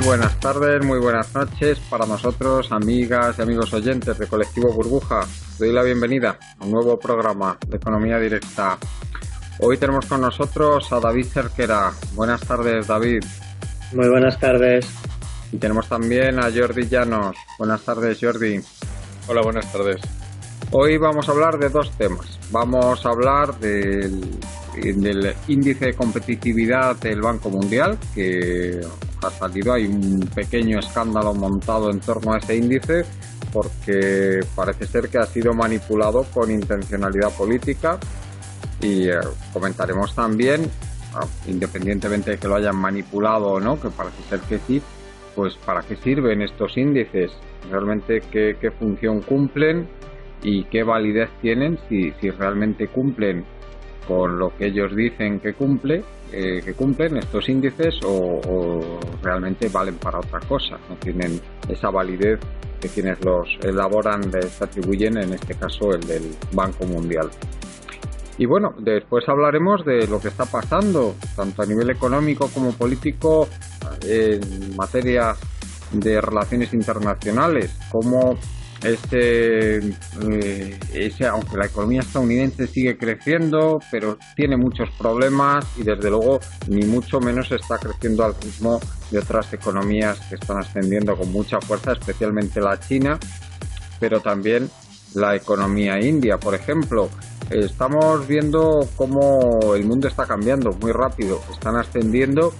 buenas tardes, muy buenas noches para nosotros, amigas y amigos oyentes de Colectivo Burbuja. Os doy la bienvenida a un nuevo programa de Economía Directa. Hoy tenemos con nosotros a David Cerquera. Buenas tardes, David. Muy buenas tardes. Y tenemos también a Jordi Llanos. Buenas tardes, Jordi. Hola, buenas tardes. Hoy vamos a hablar de dos temas. Vamos a hablar del índice de competitividad del Banco Mundial, que ha salido, hay un pequeño escándalo montado en torno a ese índice, porque parece ser que ha sido manipulado con intencionalidad política. Y comentaremos también, independientemente de que lo hayan manipulado o no, que parece ser que sí, pues para qué sirven estos índices, realmente qué función cumplen y qué validez tienen, si realmente cumplen con lo que ellos dicen que cumplen estos índices, o realmente valen para otra cosa, no tienen esa validez que quienes los elaboran les atribuyen, en este caso el del Banco Mundial. Y bueno, después hablaremos de lo que está pasando, tanto a nivel económico como político, en materia de relaciones internacionales, como aunque la economía estadounidense sigue creciendo, pero tiene muchos problemas y desde luego ni mucho menos está creciendo al ritmo de otras economías que están ascendiendo con mucha fuerza, especialmente la China, pero también la economía india, por ejemplo. Estamos viendo cómo el mundo está cambiando muy rápido, están ascendiendo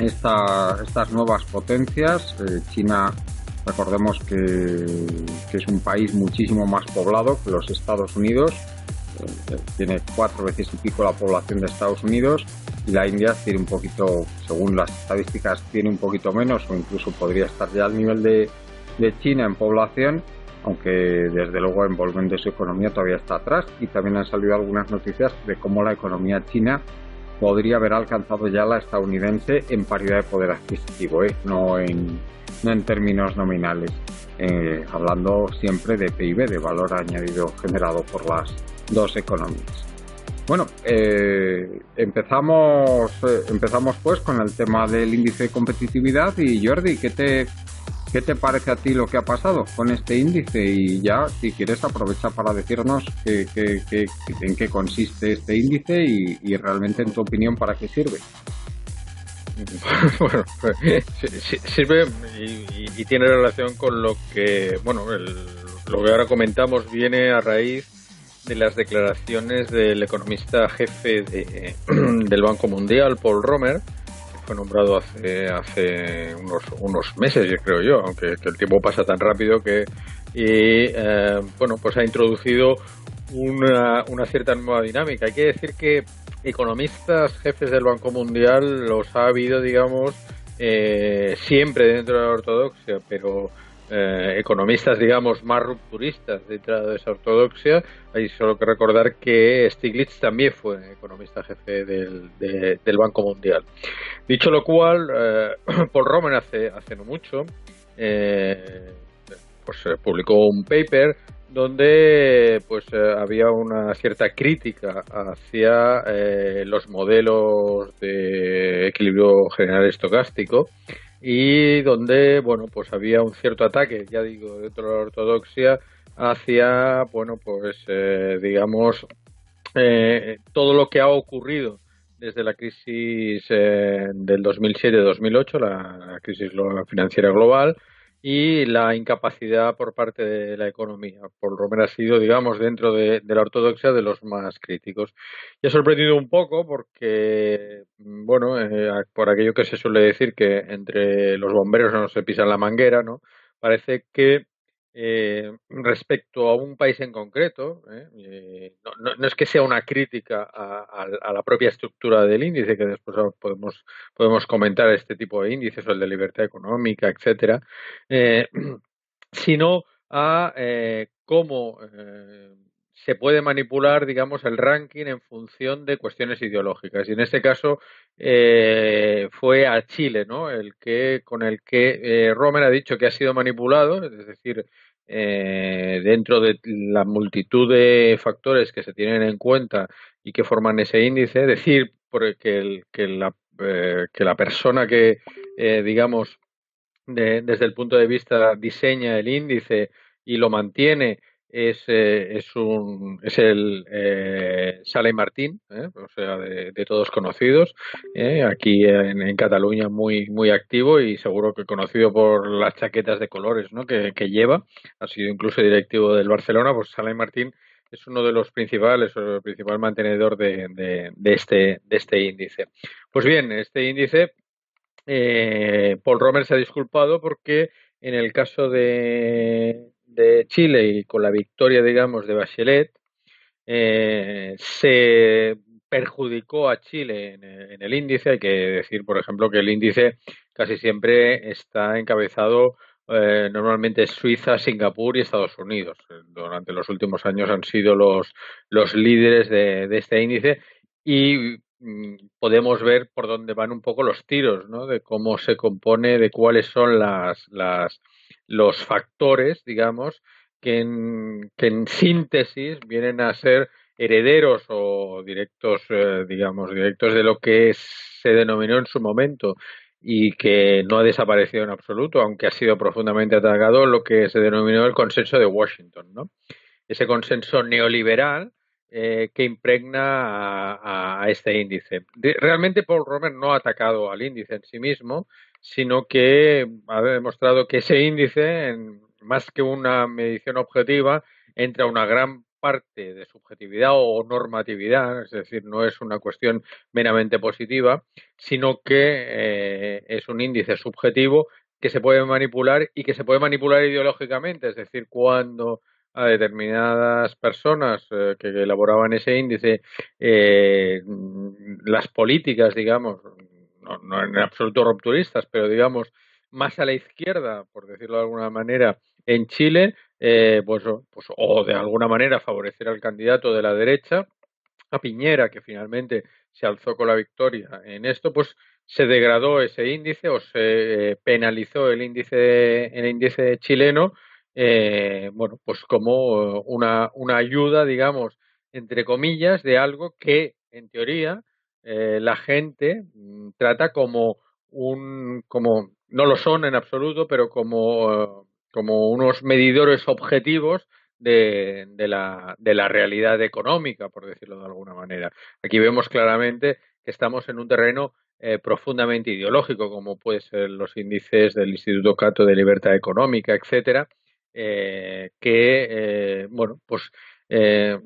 estas nuevas potencias. China, recordemos que es un país muchísimo más poblado que los Estados Unidos, tiene 4 veces y pico la población de Estados Unidos, y la India tiene un poquito, según las estadísticas, tiene un poquito menos, o incluso podría estar ya al nivel de China en población, aunque desde luego en volumen de su economía todavía está atrás. Y también han salido algunas noticias de cómo la economía china podría haber alcanzado ya la estadounidense en paridad de poder adquisitivo, no en términos nominales, hablando siempre de PIB, de valor añadido generado por las dos economías. Bueno, empezamos pues con el tema del índice de competitividad. Y Jordi, ¿qué te parece a ti lo que ha pasado con este índice? Y ya, si quieres, aprovecha para decirnos en qué consiste este índice y realmente, en tu opinión, ¿para qué sirve? Bueno, sirve y tiene relación con lo que, lo que ahora comentamos, viene a raíz de las declaraciones del economista jefe del Banco Mundial, Paul Romer, que fue nombrado hace unos meses, yo creo yo, aunque el tiempo pasa tan rápido pues ha introducido una cierta nueva dinámica. Hay que decir que economistas jefes del Banco Mundial los ha habido, digamos, siempre dentro de la ortodoxia, pero economistas, digamos, más rupturistas dentro de esa ortodoxia. Hay solo que recordar que Stiglitz también fue economista jefe del Banco Mundial. Dicho lo cual, Paul Romer hace no mucho publicó un paper donde había una cierta crítica hacia los modelos de equilibrio general estocástico, y donde había un cierto ataque, ya digo, dentro de la ortodoxia hacia todo lo que ha ocurrido desde la crisis del 2007-2008, la crisis financiera global, y la incapacidad por parte de la economía. Por lo menos ha sido, digamos, dentro de la ortodoxia, de los más críticos. Y ha sorprendido un poco porque, por aquello que se suele decir, que entre los bomberos no se pisan la manguera, ¿no? Parece que respecto a un país en concreto, no es que sea una crítica a la propia estructura del índice, que después podemos comentar este tipo de índices, o el de libertad económica, etcétera, sino a cómo se puede manipular, digamos, el ranking en función de cuestiones ideológicas. Y en este caso fue a Chile, ¿no?, con el que Romer ha dicho que ha sido manipulado, es decir, dentro de la multitud de factores que se tienen en cuenta y que forman ese índice, decir que la que la persona que, digamos, desde el punto de vista diseña el índice y lo mantiene es el Sala y Martín, o sea, de todos conocidos, aquí en Cataluña muy activo y seguro que conocido por las chaquetas de colores, ¿no? que lleva, ha sido incluso directivo del Barcelona. Pues Sala y Martín es uno de los principales, o el principal mantenedor de este índice. Pues bien, este índice, Paul Romer se ha disculpado porque en el caso de Chile y con la victoria, digamos, de Bachelet, se perjudicó a Chile en el índice. Hay que decir, por ejemplo, que el índice casi siempre está encabezado, normalmente Suiza, Singapur y Estados Unidos. Durante los últimos años han sido los líderes de este índice y podemos ver por dónde van un poco los tiros, ¿no? De cómo se compone, de cuáles son los factores, digamos, que en síntesis vienen a ser herederos o directos, digamos, directos de lo que se denominó en su momento y que no ha desaparecido en absoluto, aunque ha sido profundamente atacado, lo que se denominó el consenso de Washington, ¿no? Ese consenso neoliberal que impregna a este índice. Realmente Paul Romer no ha atacado al índice en sí mismo, sino que ha demostrado que ese índice, más que una medición objetiva, entra una gran parte de subjetividad o normatividad, es decir, no es una cuestión meramente positiva, sino que es un índice subjetivo que se puede manipular y que se puede manipular ideológicamente, es decir, cuando a determinadas personas que elaboraban ese índice, las políticas, digamos, no en absoluto rupturistas, pero digamos más a la izquierda, por decirlo de alguna manera, en Chile, pues o de alguna manera favorecer al candidato de la derecha, a Piñera, que finalmente se alzó con la victoria en esto, pues se degradó ese índice o se penalizó el índice chileno, bueno, pues como una ayuda, digamos, entre comillas, de algo que en teoría la gente trata como como no lo son en absoluto, pero como unos medidores objetivos de la realidad económica, por decirlo de alguna manera. Aquí vemos claramente que estamos en un terreno profundamente ideológico, como pueden ser los índices del Instituto Cato de Libertad Económica, etcétera, bueno, pues eh,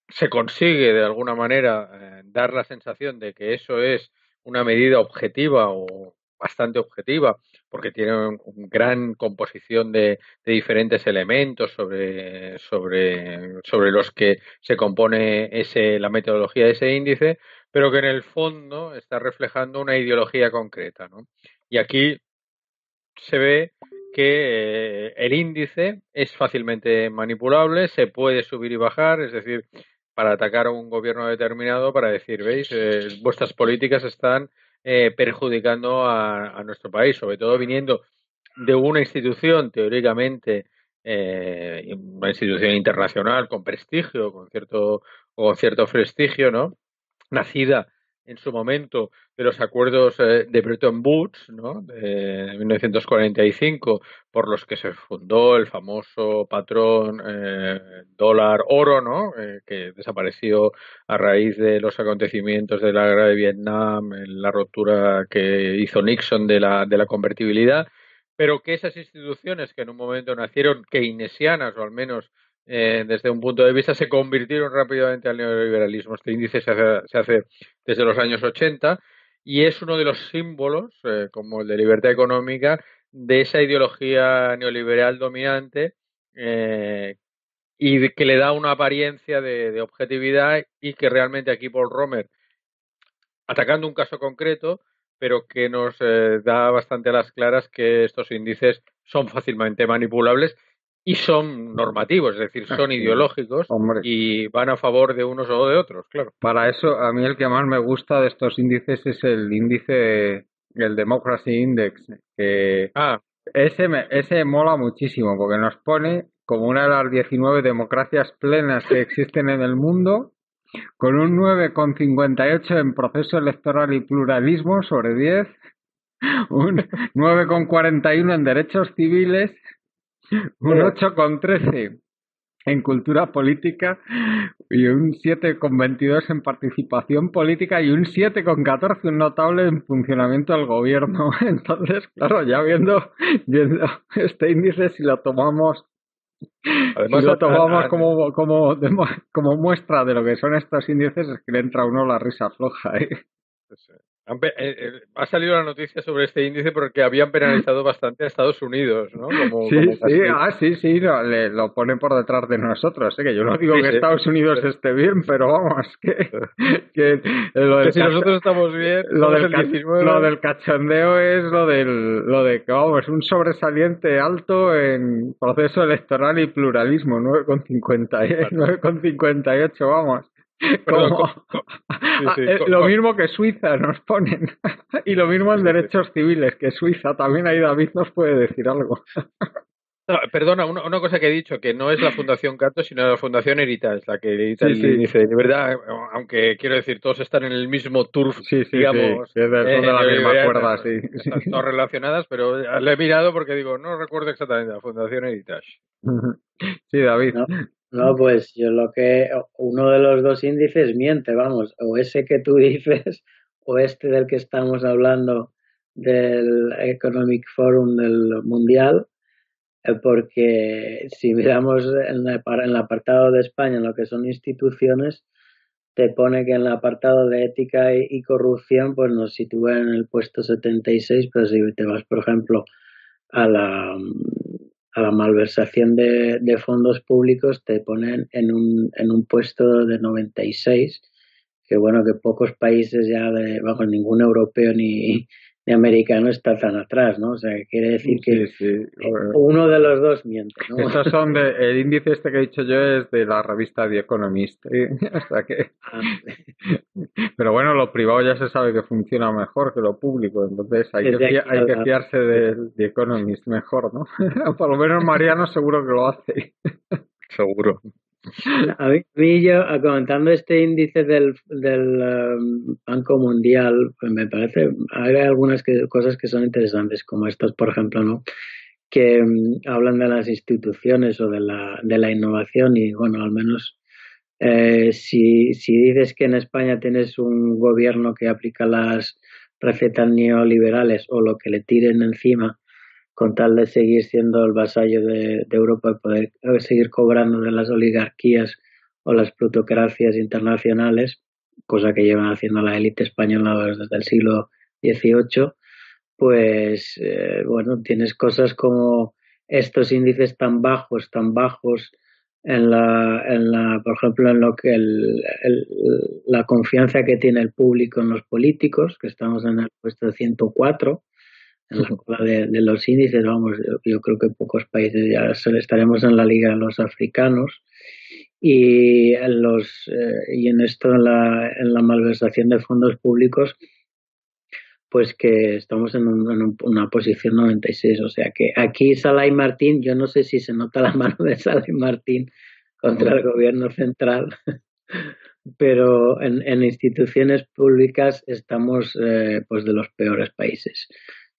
se consigue de alguna manera dar la sensación de que eso es una medida objetiva o bastante objetiva, porque tiene una gran composición de diferentes elementos sobre los que se compone la metodología de ese índice, pero que en el fondo está reflejando una ideología concreta, ¿no? Y aquí se ve que el índice es fácilmente manipulable, se puede subir y bajar, es decir, para atacar a un gobierno determinado, para decir, veis, vuestras políticas están perjudicando a nuestro país, sobre todo viniendo de una institución teóricamente, una institución internacional con prestigio, con cierto prestigio, ¿no? Nacida en su momento de los acuerdos de Bretton Woods, ¿no? De 1945, por los que se fundó el famoso patrón dólar oro, ¿no? Que desapareció a raíz de los acontecimientos de la guerra de Vietnam, en la ruptura que hizo Nixon de la convertibilidad, pero que esas instituciones que en un momento nacieron keynesianas, o al menos desde un punto de vista, se convirtieron rápidamente al neoliberalismo. Este índice se hace desde los años 80 y es uno de los símbolos, como el de libertad económica, de esa ideología neoliberal dominante, y que le da una apariencia de objetividad, y que realmente aquí Paul Romer, atacando un caso concreto, pero que nos da bastante a las claras que estos índices son fácilmente manipulables y son normativos, es decir, son ideológicos Hombre, y van a favor de unos o de otros, claro. para eso a mí el que más me gusta de estos índices es el índice, el Democracy Index, que Ah, ese mola muchísimo porque nos pone como una de las 19 democracias plenas que existen en el mundo, con un 9,58 en proceso electoral y pluralismo sobre 10, un 9,41 en derechos civiles, un 8,13 en cultura política y un 7,22 en participación política y un 7,14, un notable en funcionamiento del gobierno. Entonces, claro, ya viendo este índice, si lo tomamos Además, como muestra de lo que son estos índices, es que le entra a uno la risa floja, ¿eh? ha salido la noticia sobre este índice porque habían penalizado bastante a Estados Unidos, ¿no? Sí, lo pone por detrás de nosotros, ¿eh? Que yo no digo Sí, que sí. Estados Unidos esté bien, pero vamos, que Que si nosotros estamos bien, somos el 19. lo del cachondeo es lo de que, vamos, un sobresaliente alto en proceso electoral y pluralismo, 9,58, vamos. Perdón, Lo mismo que Suiza nos ponen. Y lo mismo en derechos civiles, que Suiza. También ahí David nos puede decir algo. No, perdona, una cosa que he dicho, que no es la Fundación Cato, sino la Fundación Heritage, la que edita el índice de libertad, aunque quiero decir, todos están en el mismo turf, digamos, que son de la misma cuerda, están todas relacionadas, pero le he mirado porque digo, no recuerdo exactamente, la Fundación Heritage. Sí, David. No, pues yo uno de los dos índices miente, vamos, o ese que tú dices, o este del que estamos hablando, del Economic Forum del Mundial, porque si miramos en el apartado de España, en lo que son instituciones, te pone que en el apartado de ética y corrupción, pues nos sitúa en el puesto 76, pero si te vas, por ejemplo, a la malversación de fondos públicos, te ponen en un puesto de 96, que bueno, que pocos países ya, vamos, ningún europeo ni americano está tan atrás, ¿no? O sea, quiere decir que uno de los dos miente, ¿no? Estos son el índice este que he dicho yo es de la revista The Economist, o sea que... Pero bueno, lo privado ya se sabe que funciona mejor que lo público, entonces hay que fiarse de The Economist mejor, ¿no? Por lo menos Mariano seguro que lo hace. Seguro. A mí yo, comentando este índice del Banco Mundial, pues me parece, hay algunas cosas que son interesantes, como estas, por ejemplo, ¿no? Que hablan de las instituciones o de la innovación y, bueno, al menos si dices que en España tienes un gobierno que aplica las recetas neoliberales o lo que le tiren encima, con tal de seguir siendo el vasallo de Europa y poder seguir cobrando de las oligarquías o las plutocracias internacionales, cosa que llevan haciendo la élite española desde el siglo XVIII, pues bueno, tienes cosas como estos índices tan bajos por ejemplo, en lo que la confianza que tiene el público en los políticos, que estamos en el puesto 104, en la escala de los índices, vamos, yo creo que en pocos países ya estaremos en la liga de los africanos, y en esto, en la malversación de fondos públicos, pues que estamos en una posición 96, o sea que aquí Salah y Martín, yo no sé si se nota la mano de Salah y Martín contra el gobierno central, pero en instituciones públicas estamos pues de los peores países.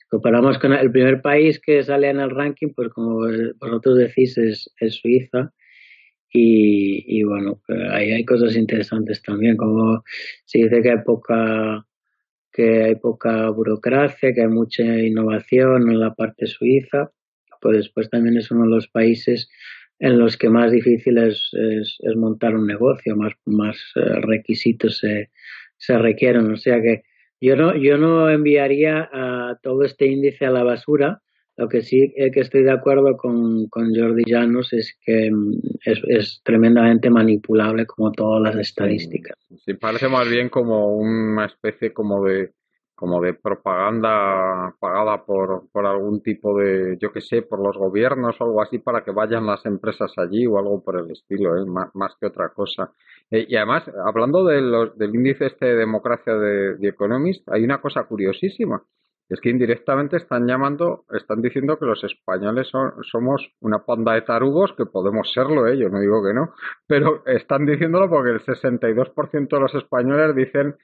Comparamos con el primer país que sale en el ranking, pues como vosotros decís, es Suiza. Y bueno, ahí hay cosas interesantes también, como se dice que hay poca burocracia, que hay mucha innovación en la parte suiza, pues después también es uno de los países en los que más difícil es montar un negocio, más requisitos se requieren, o sea que yo no enviaría a todo este índice a la basura. Lo que sí que estoy de acuerdo con Jordi Llanos es que es tremendamente manipulable, como todas las estadísticas. Sí, parece más bien como una especie como de propaganda pagada por algún tipo de, yo qué sé, por los gobiernos o algo así para que vayan las empresas allí o algo por el estilo, más que otra cosa. Y además, hablando del índice este de democracia de The Economist, hay una cosa curiosísima. Es que indirectamente están diciendo que los españoles somos una panda de tarugos, que podemos serlo, yo no digo que no, pero están diciéndolo porque el 62% de los españoles dicen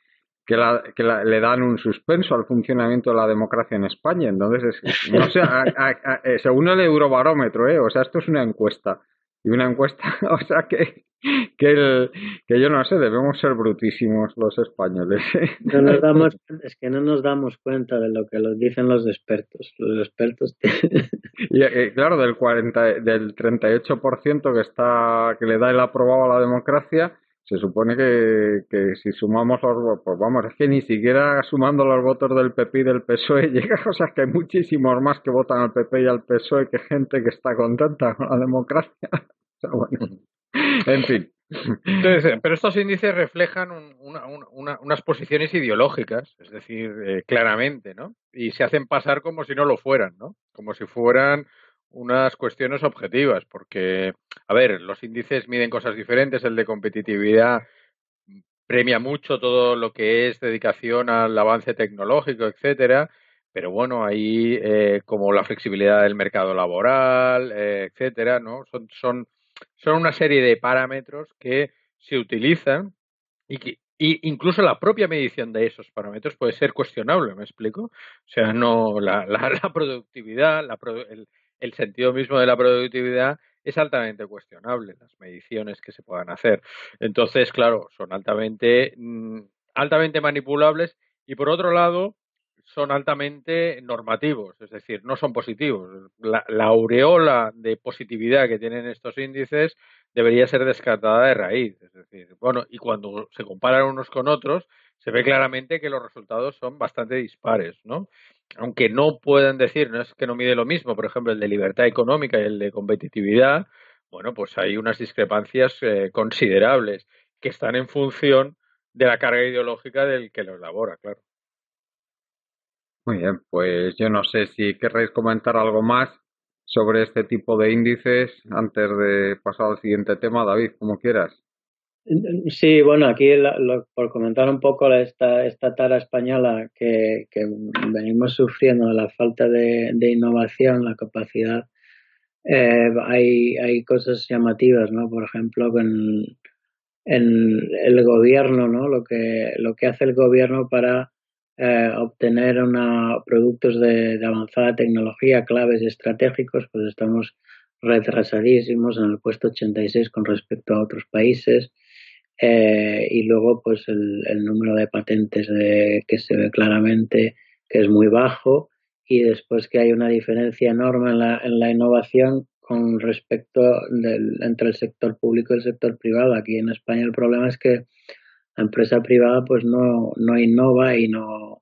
le dan un suspenso al funcionamiento de la democracia en España. Entonces, no sé, según el Eurobarómetro, o sea, esto es una encuesta. Y una encuesta, o sea, que yo no sé, debemos ser brutísimos los españoles. Es que no nos damos cuenta de lo que nos dicen los expertos. Los expertos Y claro, del 38% que le da el aprobado a la democracia, se supone que si sumamos los votos, pues vamos, es que ni siquiera sumando los votos del PP y del PSOE llega, o sea, que hay muchísimos más que votan al PP y al PSOE que gente que está contenta con la democracia. O sea, bueno, en fin. Entonces, pero estos índices reflejan unas posiciones ideológicas, es decir, claramente, ¿no? Y se hacen pasar como si no lo fueran, ¿no? Como si fueran unas cuestiones objetivas, porque, a ver, los índices miden cosas diferentes, el de competitividad premia mucho todo lo que es dedicación al avance tecnológico, etcétera, pero bueno, ahí como la flexibilidad del mercado laboral, etcétera, ¿no? Son una serie de parámetros que se utilizan y incluso la propia medición de esos parámetros puede ser cuestionable, ¿me explico? O sea, no la productividad, el sentido mismo de la productividad es altamente cuestionable, las mediciones que se puedan hacer. Entonces, claro, son altamente manipulables y por otro lado son altamente normativos, es decir, no son positivos. La aureola de positividad que tienen estos índices debería ser descartada de raíz. Es decir, bueno, y cuando se comparan unos con otros, se ve claramente que los resultados son bastante dispares, ¿no? Aunque no puedan decir, no es que no mide lo mismo, por ejemplo, el de libertad económica y el de competitividad, bueno, pues hay unas discrepancias considerables que están en función de la carga ideológica del que lo elabora, claro. Muy bien, pues yo no sé si querréis comentar algo más sobre este tipo de índices antes de pasar al siguiente tema, David, como quieras. Sí, bueno, aquí por comentar un poco esta tara española que venimos sufriendo, la falta de innovación, la capacidad, hay cosas llamativas, ¿no? Por ejemplo, en el gobierno, ¿no? Lo que hace el gobierno para obtener productos de avanzada tecnología, claves y estratégicos, pues estamos retrasadísimos en el puesto 86 con respecto a otros países. Y luego pues el número de patentes que se ve claramente que es muy bajo, y después que hay una diferencia enorme en la innovación con respecto entre el sector público y el sector privado. Aquí en España el problema es que la empresa privada pues no innova y no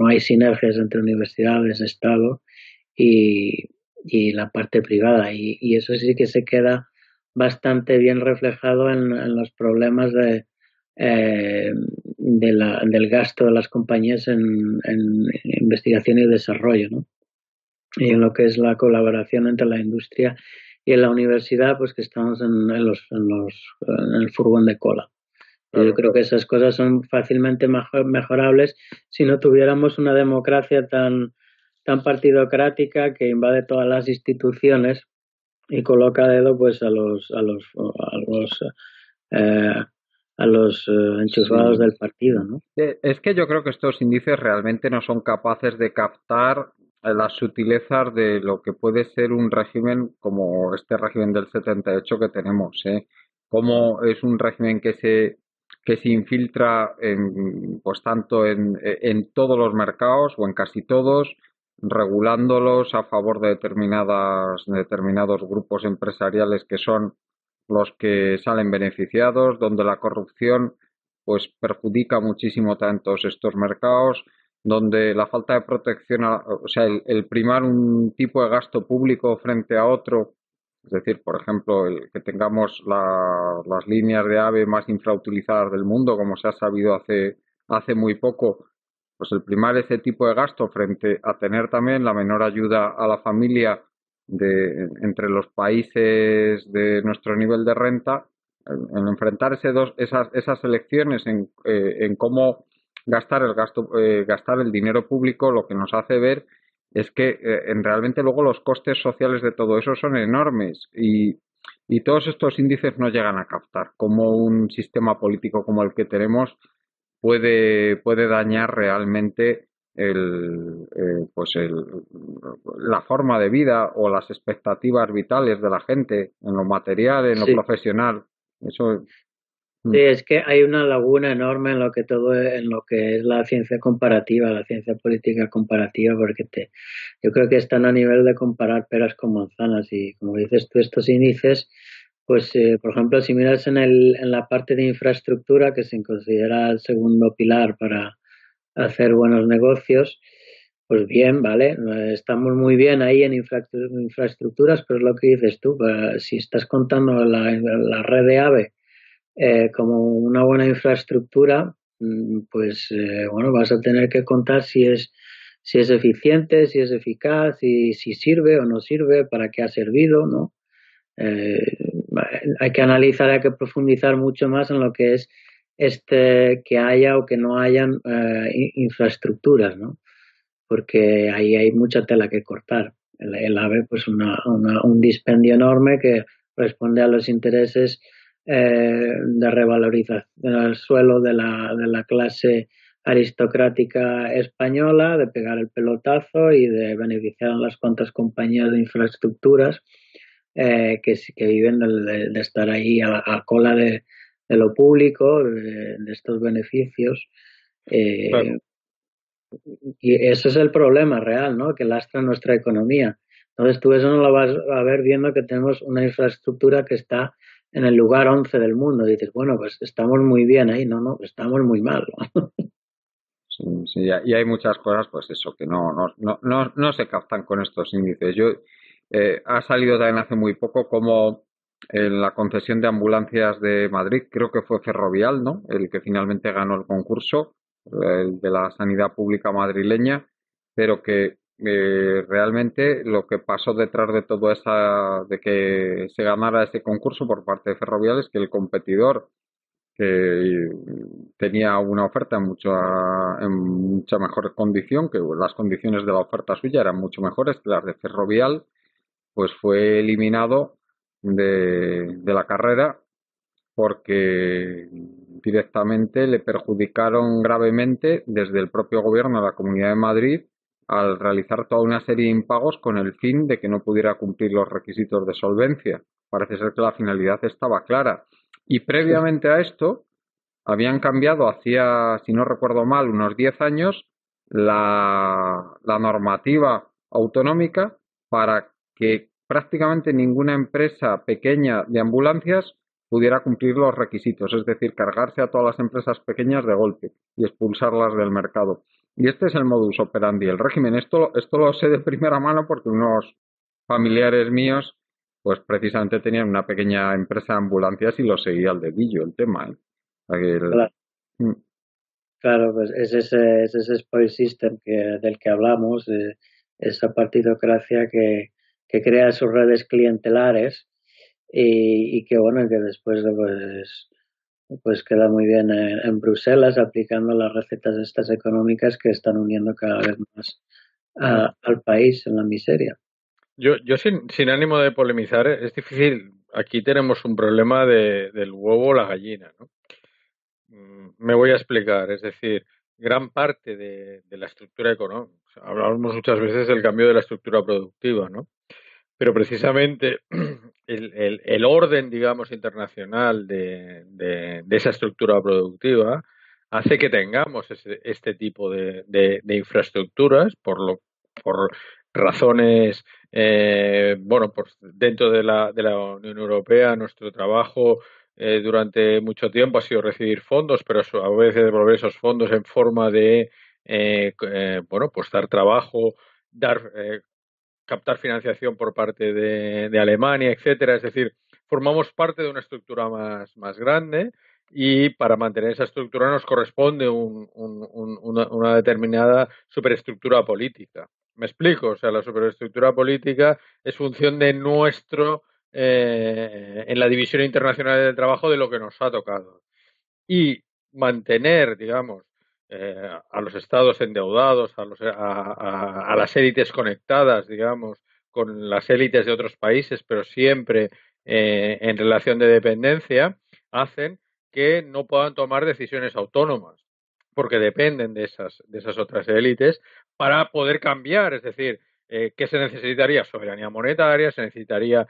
hay sinergias entre universidades, Estado y, y la parte privada, y eso sí que se queda bastante bien reflejado en los problemas del gasto de las compañías en investigación y desarrollo, ¿no? Y en lo que es la colaboración entre la industria y la universidad, pues que estamos en el furgón de cola. Claro, yo creo que esas cosas son fácilmente mejorables si no tuviéramos una democracia tan partidocrática que invade todas las instituciones y coloca a dedo pues a los enchufados del partido, ¿no? Es que yo creo que estos índices realmente no son capaces de captar las sutilezas de lo que puede ser un régimen como este régimen del 78 que tenemos, ¿eh? Cómo es un régimen que se infiltra pues tanto en todos los mercados o en casi todos, regulándolos a favor de determinados grupos empresariales que son los que salen beneficiados, donde la corrupción pues perjudica muchísimo tantos estos mercados, donde la falta de protección, o sea, el primar un tipo de gasto público frente a otro, es decir, por ejemplo, el que tengamos las líneas de AVE más infrautilizadas del mundo, como se ha sabido hace muy poco, pues el primar ese tipo de gasto frente a tener también la menor ayuda a la familia entre los países de nuestro nivel de renta, en enfrentar esas elecciones, en cómo gastar el dinero público lo que nos hace ver es que realmente luego los costes sociales de todo eso son enormes y todos estos índices no llegan a captar cómo un sistema político como el que tenemos puede dañar realmente pues la forma de vida o las expectativas vitales de la gente en lo material, en lo Sí. profesional. Eso. Sí, es que hay una laguna enorme en lo que en lo que es la ciencia comparativa, la ciencia política comparativa, porque yo creo que están a nivel de comparar peras con manzanas y como dices tú, estos índices, pues por ejemplo, si miras en la parte de infraestructura, que se considera el segundo pilar para hacer buenos negocios, pues bien, vale, estamos muy bien ahí en infraestructuras, pero es lo que dices tú, si estás contando la red de AVE como una buena infraestructura, pues bueno, vas a tener que contar si es eficiente, si es eficaz, si sirve o no sirve, para qué ha servido, ¿no? Eh, hay que analizar, hay que profundizar mucho más en lo que es que haya o que no hayan infraestructuras, ¿no? Porque ahí hay mucha tela que cortar. El AVE, pues un dispendio enorme que responde a los intereses de revalorización del suelo de la clase aristocrática española, de pegar el pelotazo y de beneficiar a las cuantas compañías de infraestructuras que viven de estar ahí a cola de lo público, de estos beneficios. Eh, Claro. y ese es el problema real, ¿no? Que lastra nuestra economía. Entonces tú eso no lo vas a ver viendo que tenemos una infraestructura que está en el lugar 11 del mundo. Y dices, bueno, pues estamos muy bien ahí. No, no, estamos muy mal, ¿no? Sí, sí, y hay muchas cosas, pues eso, que no se captan con estos índices. Ha salido también hace muy poco como en la concesión de ambulancias de Madrid, creo que fue Ferrovial, ¿no? El que finalmente ganó el concurso, el de la sanidad pública madrileña, pero que realmente lo que pasó detrás de todo de que se ganara ese concurso por parte de Ferrovial es que el competidor que tenía una oferta en mucha mejor condición, que las condiciones de la oferta suya eran mucho mejores que las de Ferrovial, pues fue eliminado de la carrera porque directamente le perjudicaron gravemente desde el propio gobierno de la Comunidad de Madrid al realizar toda una serie de impagos con el fin de que no pudiera cumplir los requisitos de solvencia. Parece ser que la finalidad estaba clara. Y previamente a esto, habían cambiado hacía, si no recuerdo mal, unos 10 años la normativa autonómica para que prácticamente ninguna empresa pequeña de ambulancias pudiera cumplir los requisitos, es decir, cargarse a todas las empresas pequeñas de golpe y expulsarlas del mercado. Y este es el modus operandi, el régimen. Esto lo sé de primera mano porque unos familiares míos, pues precisamente tenían una pequeña empresa de ambulancias y lo seguía al dedillo el tema, ¿eh? El- Claro, claro, pues es ese spoil system del que hablamos, esa partidocracia que crea sus redes clientelares y que bueno, que después pues queda muy bien en Bruselas aplicando las recetas estas económicas que están hundiendo cada vez más al país en la miseria. Yo sin ánimo de polemizar, es difícil. Aquí tenemos un problema del huevo o la gallina, ¿no? Me voy a explicar. Es decir, gran parte de la estructura económica, hablamos muchas veces del cambio de la estructura productiva, ¿no? Pero precisamente el orden, digamos, internacional de esa estructura productiva hace que tengamos este tipo de infraestructuras por razones, bueno, pues dentro de la Unión Europea, nuestro trabajo durante mucho tiempo ha sido recibir fondos, pero a veces devolver esos fondos en forma de, bueno, pues dar trabajo, dar captar financiación por parte de Alemania, etcétera. Es decir, formamos parte de una estructura más grande y para mantener esa estructura nos corresponde una determinada superestructura política. ¿Me explico? O sea, la superestructura política es función de en la división internacional del trabajo de lo que nos ha tocado. Y mantener, digamos, a los estados endeudados, a las élites conectadas, digamos, con las élites de otros países, pero siempre en relación de dependencia, hacen que no puedan tomar decisiones autónomas, porque dependen de esas otras élites para poder cambiar. Es decir, ¿qué se necesitaría? Soberanía monetaria, se necesitaría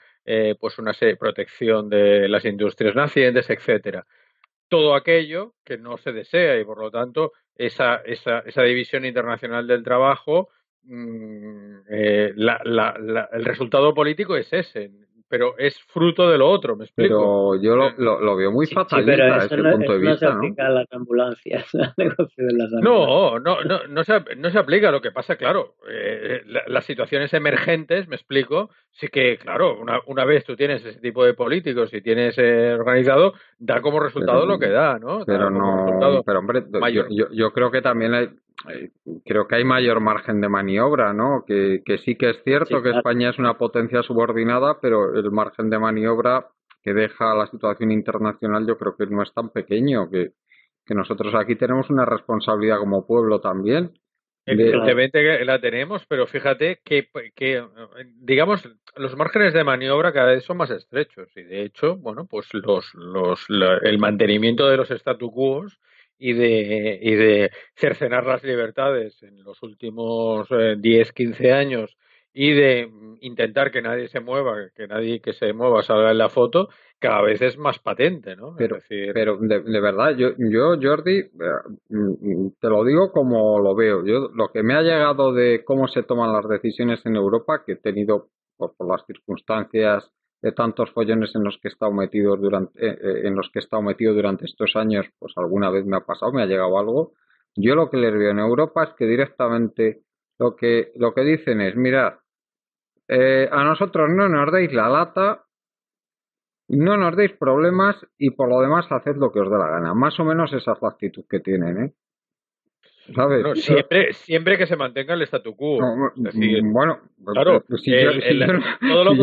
pues una protección de las industrias nacientes, etcétera. Todo aquello que no se desea y por lo tanto esa división internacional del trabajo, el resultado político es ese, pero es fruto de lo otro, ¿me explico? Pero yo lo veo muy Sí, sí, pero fatalista ese punto de eso no se vista, ¿no? aplica a las ambulancias, al negocio de las ambulancias. No se aplica. Lo que pasa, claro, las situaciones emergentes, me explico, sí que, claro, una vez tú tienes ese tipo de políticos y tienes organizado, da como resultado Pero lo que da, ¿no? Pero Da como no, resultado pero hombre, mayor. yo creo que también eh, creo que hay mayor margen de maniobra, ¿no? Que sí que es Sí, cierto que claro. España es una potencia subordinada, pero el margen de maniobra que deja la situación internacional yo creo que no es tan pequeño, que nosotros aquí tenemos una responsabilidad como pueblo también de, Claro. Evidentemente que la tenemos, pero fíjate que, digamos, los márgenes de maniobra cada vez son más estrechos y de hecho, bueno, pues el mantenimiento de los statu quo y de cercenar las libertades en los últimos 10, 15 años y de intentar que nadie se mueva, que nadie que se mueva salga en la foto, cada vez es más patente, ¿no? Es decir, pero de verdad, Jordi, te lo digo como lo veo. Yo, lo que me ha llegado de cómo se toman las decisiones en Europa, que he tenido por las circunstancias de tantos follones en los que he estado metido en los que he estado metido durante estos años, pues alguna vez me ha pasado, me ha llegado algo. Yo lo que les veo en Europa es que directamente lo que dicen es, mirad, a nosotros no nos deis la lata, no nos deis problemas y por lo demás haced lo que os dé la gana. Más o menos esa es la actitud que tienen, ¿eh? ¿Sabes? bueno, siempre que se mantenga el statu quo. Es decir, Bueno, claro, todo lo si que yo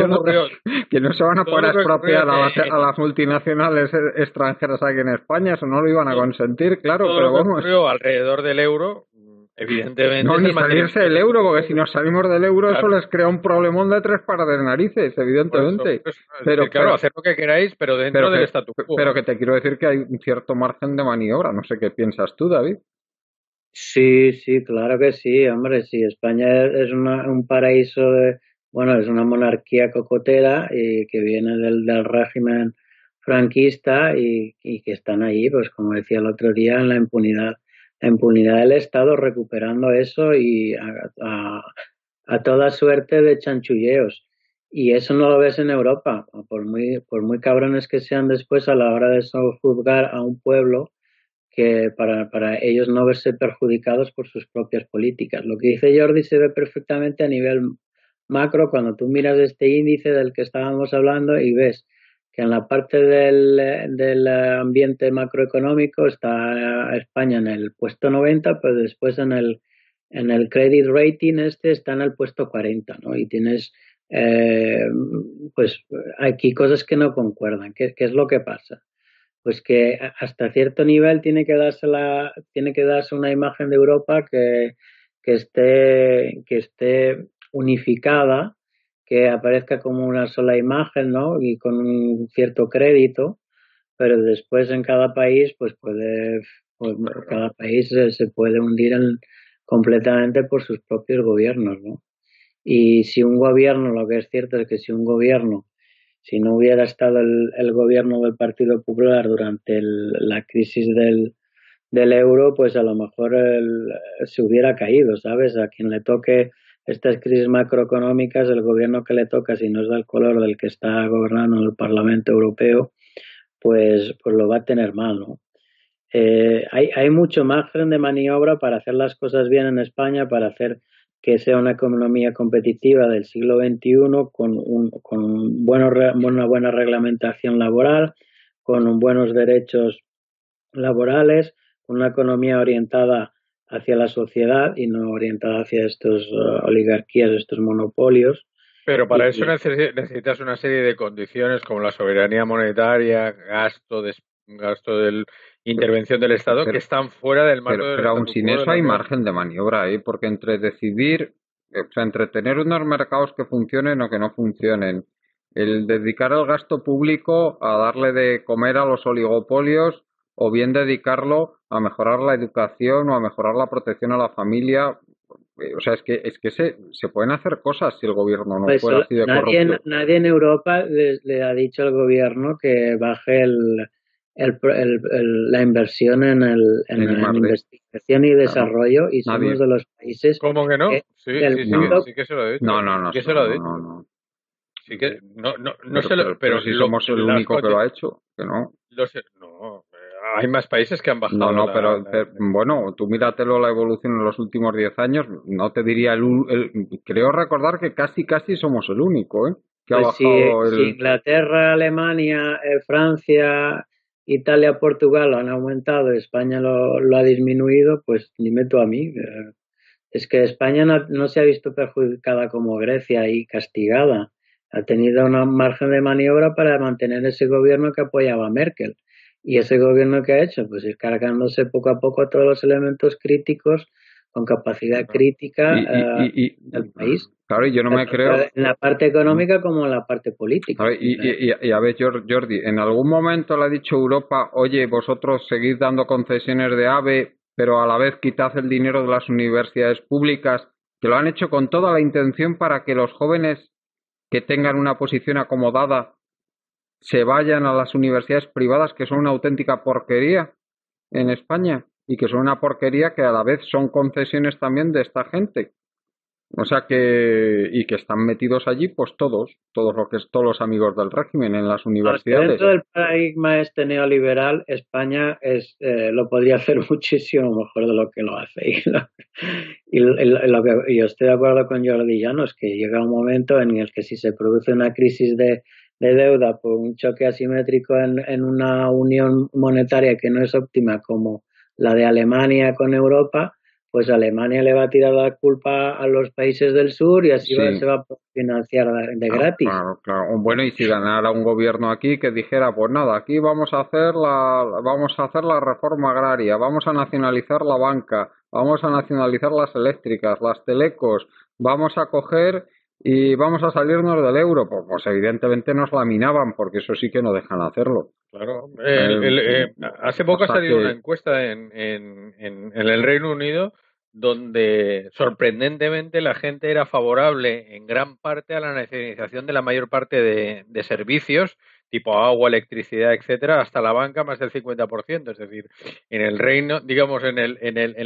no, ocurrió, que no se van a todo poder lo que ocurrió expropiar a las multinacionales extranjeras aquí en España, eso no lo iban a consentir, claro, todo pero lo que vamos. ocurrió alrededor del euro, evidentemente No, es ni el salirse mantenimiento del del euro, statu porque si quo. nos salimos del euro eso Claro, les crea un problemón de tres pares de narices, evidentemente. por eso, es decir, Pero, claro, pero, hacer lo que queráis, pero pero dentro del que, statu pero quo. que te quiero decir que hay un cierto margen de maniobra. No sé qué piensas tú, David. Sí, sí, claro que sí, hombre, sí, España es un paraíso bueno, es una monarquía cocotera y que viene del régimen franquista y que están ahí, pues como decía el otro día, en la impunidad del Estado recuperando eso y a toda suerte de chanchulleos. Y eso no lo ves en Europa, por muy cabrones que sean después a la hora de sojuzgar a un pueblo que para ellos no verse perjudicados por sus propias políticas. Lo que dice Jordi se ve perfectamente a nivel macro cuando tú miras este índice del que estábamos hablando y ves que en la parte del ambiente macroeconómico está España en el puesto 90, pero después en el credit rating está en el puesto 40, ¿no? Y tienes, pues aquí cosas que no concuerdan. ¿Qué es lo que pasa? Pues que hasta cierto nivel tiene que darse una imagen de Europa que esté unificada, que aparezca como una sola imagen, ¿no? Y con un cierto crédito, pero después en cada país, pues cada país se puede hundir completamente por sus propios gobiernos, ¿no? Y si un gobierno, lo que es cierto es que si un gobierno si no hubiera estado el gobierno del Partido Popular durante la crisis del euro, pues a lo mejor se hubiera caído, ¿sabes? A quien le toque estas crisis macroeconómicas, el gobierno que le toca, si no es del color del que está gobernando en el Parlamento Europeo, pues lo va a tener mal, ¿no? Hay mucho margen de maniobra para hacer las cosas bien en España, para hacer que sea una economía competitiva del siglo XXI una buena reglamentación laboral, con buenos derechos laborales, con una economía orientada hacia la sociedad y no orientada hacia estos oligarquías, estos monopolios. Pero para eso Y necesitas una serie de condiciones como la soberanía monetaria, gasto intervención del Estado que están fuera del marco del pero aún statu sin quo de eso la hay Unión. margen de maniobra, porque entre decidir, o sea, entre tener unos mercados que funcionen o que no funcionen, el dedicar el gasto público a darle de comer a los oligopolios o bien dedicarlo a mejorar la educación o a mejorar la protección a la familia. O sea, es que se pueden hacer cosas si el gobierno no Pues fuera así de corrupto. nadie en Europa le ha dicho al gobierno que baje la inversión En en I+D, investigación y claro, desarrollo y somos nadie. de los países ¿Cómo que no? Sí, del sí, No, sí que se lo he no, dicho. no, Sí no, que se no, lo no, he dicho. no, no. Sí que no Pero, se lo, pero pero si somos el único que lo ha hecho, que no. no, hay más países que han No, bajado no, pero, bueno, tú míratelo la evolución en los últimos 10 años, no te diría creo recordar que casi somos el único, que ha Pues bajado si el. Inglaterra, Alemania, Francia, Italia, Portugal lo han aumentado, España lo ha disminuido, pues dime tú a mí. Es que España no se ha visto perjudicada como Grecia y castigada. Ha tenido un margen de maniobra para mantener ese gobierno que apoyaba a Merkel. Y ese gobierno que ha hecho, pues ir cargándose poco a poco a todos los elementos críticos con capacidad Y, crítica del y, país, claro, y yo no me tanto creo. en la parte económica como en la parte A política. ver, y a ver, Jordi, ¿en algún momento le ha dicho Europa, oye, vosotros seguid dando concesiones de AVE, pero a la vez quitad el dinero de las universidades públicas, que lo han hecho con toda la intención para que los jóvenes que tengan una posición acomodada se vayan a las universidades privadas, que son una auténtica porquería en España, y que son una porquería que a la vez son concesiones también de esta gente? O sea y que están metidos allí, pues todos los amigos del régimen en las Aunque universidades. dentro del paradigma este neoliberal, España lo podría hacer muchísimo mejor de lo que lo hace. Y yo estoy de acuerdo con Jordi Llanos, que llega un momento en el que si se produce una crisis de deuda por un choque asimétrico en una unión monetaria que no es óptima como la de Alemania con Europa, pues Alemania le va a tirar la culpa a los países del sur y así Sí, se va a financiar de gratis. claro, claro. Bueno, y si ganara un gobierno aquí que dijera, pues nada, aquí vamos a hacer la reforma agraria, vamos a nacionalizar la banca, vamos a nacionalizar las eléctricas, las telecos, vamos a coger y vamos a salirnos del euro, pues evidentemente nos laminaban, porque eso sí que no dejan hacerlo. claro. Hace O poco ha sea salido una que encuesta en el Reino Unido donde sorprendentemente la gente era favorable en gran parte a la nacionalización de la mayor parte de servicios, tipo agua, electricidad, etcétera, hasta la banca más del 50%. Es decir, en el reino, digamos, en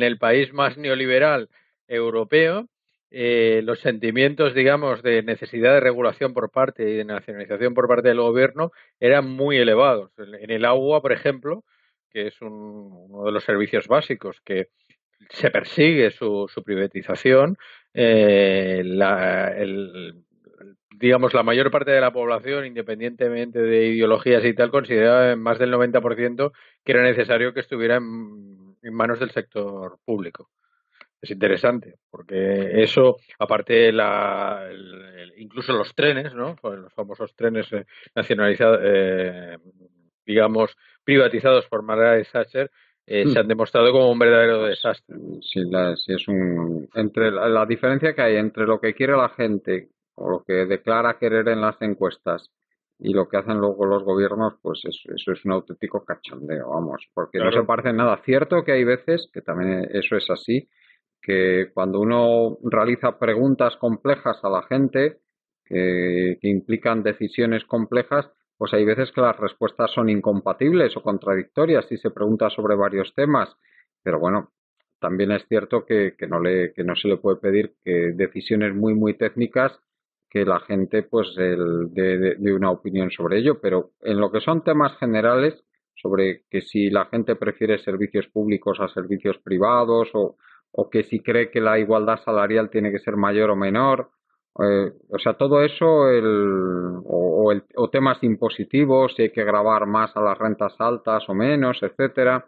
el país más neoliberal europeo, los sentimientos, digamos, de necesidad de regulación por parte y de nacionalización por parte del gobierno eran muy elevados. En el agua, por ejemplo, que es uno de los servicios básicos que se persigue su privatización, digamos, la mayor parte de la población, independientemente de ideologías y tal, consideraba en más del 90% que era necesario que estuviera en manos del sector público. Es interesante, porque eso, aparte incluso los trenes, ¿no? Pues los famosos trenes nacionalizados, digamos, privatizados por Margaret Thatcher, se han demostrado como un verdadero pues, desastre. si es entre la diferencia que hay entre lo que quiere la gente o lo que declara querer en las encuestas y lo que hacen luego los gobiernos, pues eso es un auténtico cachondeo, vamos, porque no se Claro. parece en nada. Cierto que hay veces, que también eso es así, que cuando uno realiza preguntas complejas a la gente, que implican decisiones complejas, pues hay veces que las respuestas son incompatibles o contradictorias si se pregunta sobre varios temas. Pero bueno, también es cierto que no se le puede pedir que decisiones muy técnicas que la gente pues de una opinión sobre ello, pero en lo que son temas generales sobre que si la gente prefiere servicios públicos a servicios privados o que si cree que la igualdad salarial tiene que ser mayor o menor, o sea, todo eso, o temas impositivos, si hay que gravar más a las rentas altas o menos, etcétera.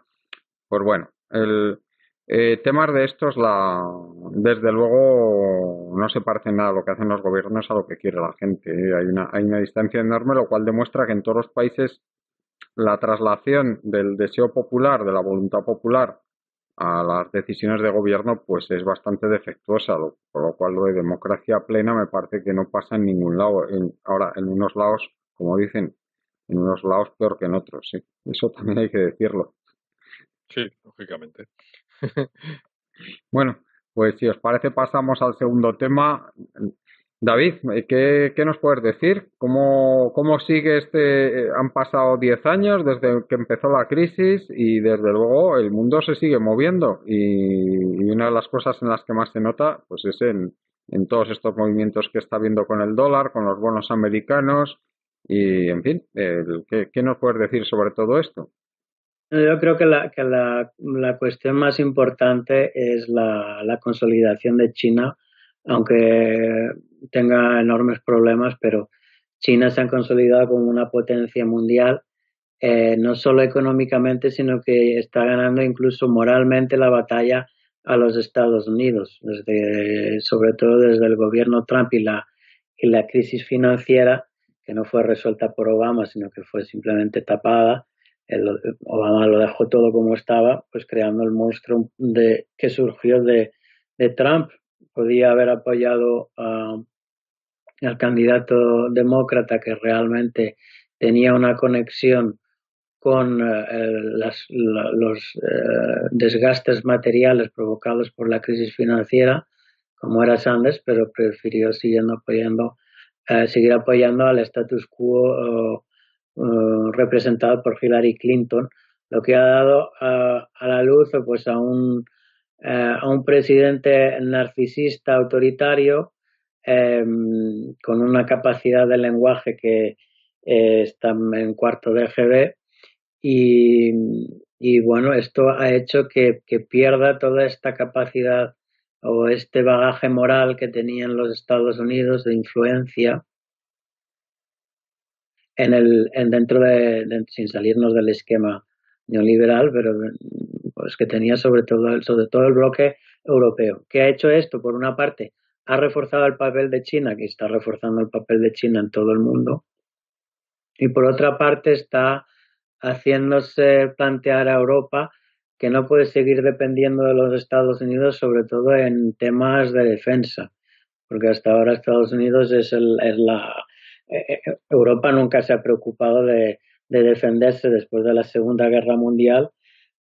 Pues bueno, temas de estos, desde luego, no se parece nada a lo que hacen los gobiernos a lo que quiere la gente. Hay una distancia enorme, lo cual demuestra que en todos los países la traslación del deseo popular, de la voluntad popular a las decisiones de gobierno, pues es bastante defectuosa, por lo cual lo de democracia plena me parece que no pasa en ningún lado. Ahora, en unos lados, como dicen, en unos lados peor que en otros, sí. Eso también hay que decirlo. Sí, lógicamente. Bueno, pues si os parece pasamos al segundo tema. David, ¿qué nos puedes decir? ¿Cómo sigue Han pasado 10 años desde que empezó la crisis y desde luego el mundo se sigue moviendo y una de las cosas en las que más se nota pues es en todos estos movimientos que está habiendo con el dólar, con los bonos americanos y en fin, ¿qué nos puedes decir sobre todo esto? Yo creo que la cuestión más importante es la consolidación de China, aunque tenga enormes problemas, pero China se ha consolidado como una potencia mundial, no solo económicamente, sino que está ganando incluso moralmente la batalla a los Estados Unidos, sobre todo desde el gobierno Trump y la crisis financiera, que no fue resuelta por Obama, sino que fue simplemente tapada. Obama lo dejó todo como estaba, pues creando el monstruo que surgió de Trump. Podía haber apoyado al candidato demócrata que realmente tenía una conexión con los desgastes materiales provocados por la crisis financiera, como era Sanders, pero prefirió seguir apoyando al status quo representado por Hillary Clinton, lo que ha dado a la luz pues a un presidente narcisista autoritario con una capacidad de lenguaje que está en cuarto de GB y bueno, esto ha hecho que pierda toda esta capacidad o este bagaje moral que tenían los Estados Unidos de influencia dentro sin salirnos del esquema neoliberal, pero pues que tenía sobre todo el bloque europeo. ¿Qué ha hecho esto? Por una parte, ha reforzado el papel de China, que está reforzando el papel de China en todo el mundo, y por otra parte está haciéndose plantear a Europa que no puede seguir dependiendo de los Estados Unidos, sobre todo en temas de defensa, porque hasta ahora Estados Unidos Europa nunca se ha preocupado de defenderse después de la Segunda Guerra Mundial,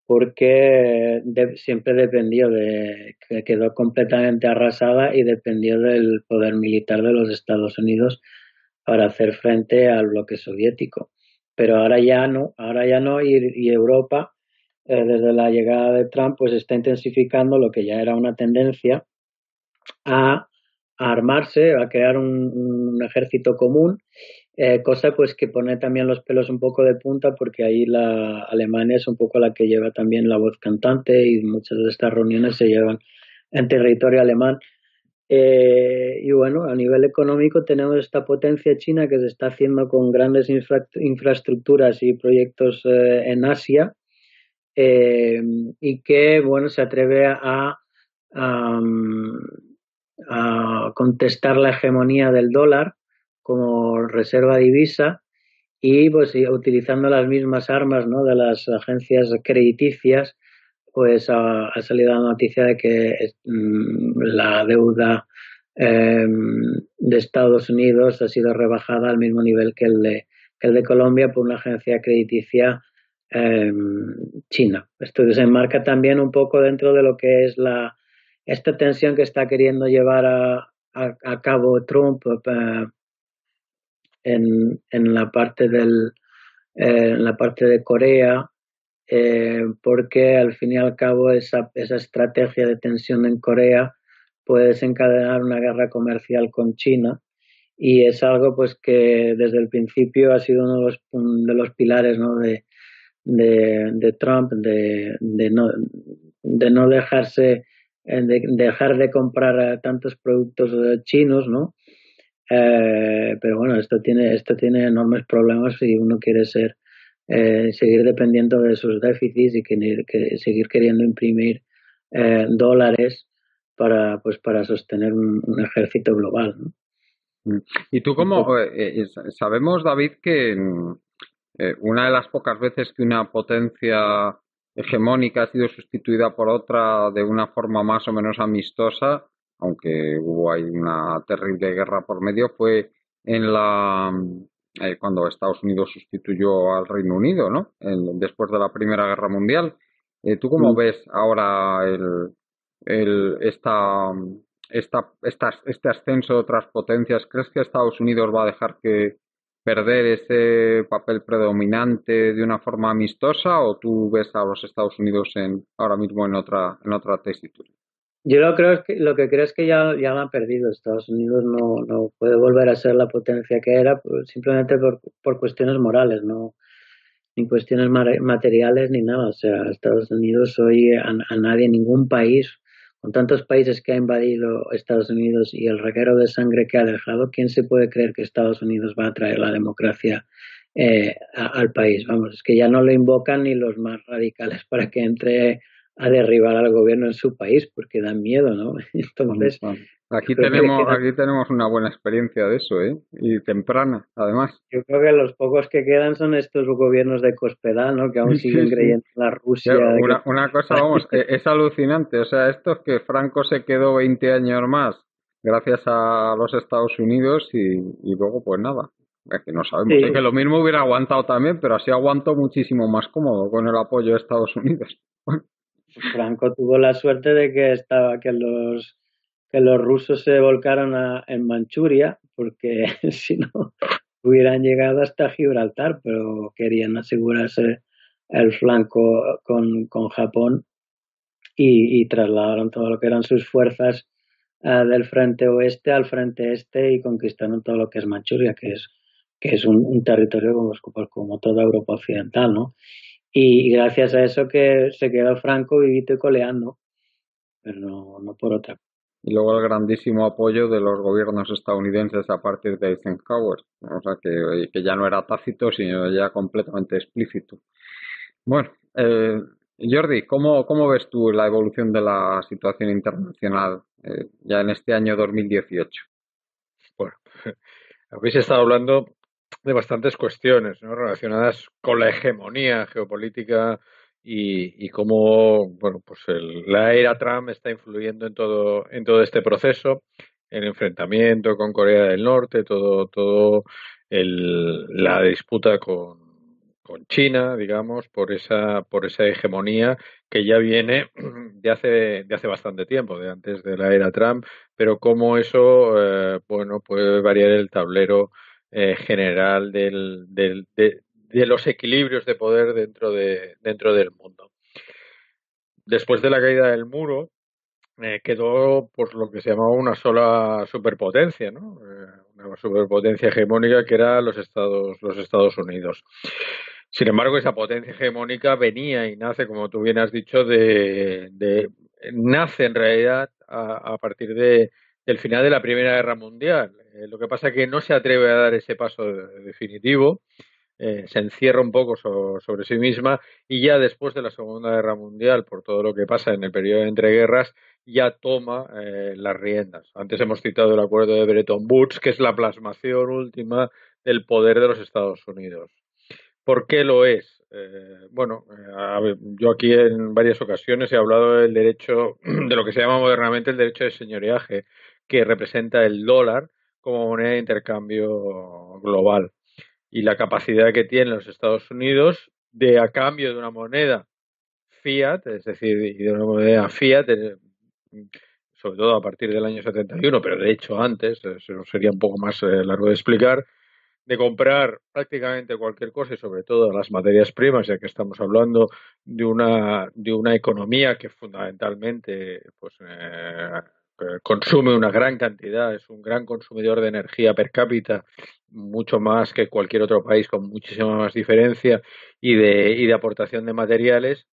porque siempre dependió que quedó completamente arrasada y dependió del poder militar de los Estados Unidos para hacer frente al bloque soviético. Pero ahora ya no y Europa, desde la llegada de Trump, pues está intensificando lo que ya era una tendencia a armarse, a crear un ejército común, cosa pues que pone también los pelos un poco de punta porque ahí la Alemania es un poco la que lleva también la voz cantante y muchas de estas reuniones se llevan en territorio alemán. Y bueno, a nivel económico tenemos esta potencia china que se está haciendo con grandes infraestructuras y proyectos en Asia y que bueno se atreve a contestar la hegemonía del dólar como reserva divisa y pues utilizando las mismas armas, ¿no?, de las agencias crediticias, pues ha salido la noticia de que la deuda de Estados Unidos ha sido rebajada al mismo nivel que el de Colombia por una agencia crediticia china. Esto se enmarca también un poco dentro de lo que es esta tensión que está queriendo llevar a cabo Trump en la parte de Corea, porque al fin y al cabo esa estrategia de tensión en Corea puede desencadenar una guerra comercial con China y es algo pues que desde el principio ha sido uno de los pilares, ¿no?, de Trump, de no dejarse de dejar de comprar tantos productos chinos, ¿no? Pero bueno, esto tiene enormes problemas si uno quiere seguir dependiendo de sus déficits y seguir queriendo imprimir dólares para sostener un ejército global, ¿no? ¿Y tú sabemos, David, que una de las pocas veces que una potencia hegemónica ha sido sustituida por otra de una forma más o menos amistosa, aunque hubo ahí una terrible guerra por medio, fue en cuando Estados Unidos sustituyó al Reino Unido, ¿no? Después de la Primera Guerra Mundial. ¿Tú cómo Mm. ves ahora el, esta, este ascenso de otras potencias? ¿Crees que Estados Unidos va a dejar que perder ese papel predominante de una forma amistosa, o tú ves a los Estados Unidos ahora mismo en otra tesitura? Yo lo que creo es que ya lo han perdido. Estados Unidos no puede volver a ser la potencia que era, pues, simplemente por cuestiones morales, no ni cuestiones materiales ni nada. O sea, Estados Unidos hoy a nadie, ningún país, con tantos países que ha invadido Estados Unidos y el reguero de sangre que ha dejado, ¿quién se puede creer que Estados Unidos va a traer la democracia al país? Vamos, es que ya no lo invocan ni los más radicales para que entre a derribar al gobierno en su país, porque dan miedo, ¿no? Entonces, Bueno, yo creo que le quedan. aquí tenemos una buena experiencia de eso, ¿eh? Y temprana, además. Yo creo que los pocos que quedan son estos gobiernos de Cospedal, ¿no? Que aún Sí, siguen sí. creyendo en la Ya, Rusia que una cosa, vamos, es alucinante. O sea, esto es que Franco se quedó 20 años más gracias a los Estados Unidos y luego pues nada. Es que no sabemos. Es que sí, lo mismo hubiera aguantado también, pero así aguantó muchísimo más cómodo con el apoyo de Estados Unidos. Franco tuvo la suerte de que que los rusos se volcaron en Manchuria, porque si no hubieran llegado hasta Gibraltar, pero querían asegurarse el flanco con Japón y trasladaron todo lo que eran sus fuerzas del frente oeste al frente este y conquistaron todo lo que es Manchuria, que es un territorio como toda Europa occidental, ¿no? Y gracias a eso que se quedó Franco vivito y coleando, pero no por otra. Y luego el grandísimo apoyo de los gobiernos estadounidenses a partir de Eisenhower. O sea, que ya no era tácito, sino ya completamente explícito. Bueno, Jordi, ¿cómo ves tú la evolución de la situación internacional ya en este año 2018? Bueno, habéis estado hablando de bastantes cuestiones, ¿no?, relacionadas con la hegemonía geopolítica y cómo, bueno, pues la era Trump está influyendo en todo este proceso, el enfrentamiento con Corea del Norte, todo la disputa con China, digamos, por esa hegemonía que ya viene de hace bastante tiempo, de antes de la era Trump, pero cómo eso, bueno, puede variar el tablero general de los equilibrios de poder dentro del mundo. Después de la caída del muro, quedó pues lo que se llamaba una sola superpotencia, ¿no? Una superpotencia hegemónica que era los Estados Unidos. Sin embargo, esa potencia hegemónica venía y nace, como tú bien has dicho, nace en realidad a partir del final de la Primera Guerra Mundial. Lo que pasa es que no se atreve a dar ese paso definitivo, se encierra un poco sobre sí misma y ya después de la Segunda Guerra Mundial, por todo lo que pasa en el periodo de entreguerras, ya toma las riendas. Antes hemos citado el acuerdo de Bretton Woods, que es la plasmación última del poder de los Estados Unidos. ¿Por qué lo es? Bueno, a ver, yo aquí en varias ocasiones he hablado del derecho, de lo que se llama modernamente el derecho de señoreaje, que representa el dólar como moneda de intercambio global y la capacidad que tienen los Estados Unidos de, a cambio de una moneda fiat, es decir, de una moneda fiat, sobre todo a partir del año 71, pero de hecho antes, eso sería un poco más largo de explicar, de comprar prácticamente cualquier cosa y sobre todo las materias primas, ya que estamos hablando de una economía que fundamentalmente pues, consume una gran cantidad, es un gran consumidor de energía per cápita, mucho más que cualquier otro país con muchísima más diferencia y de aportación de materiales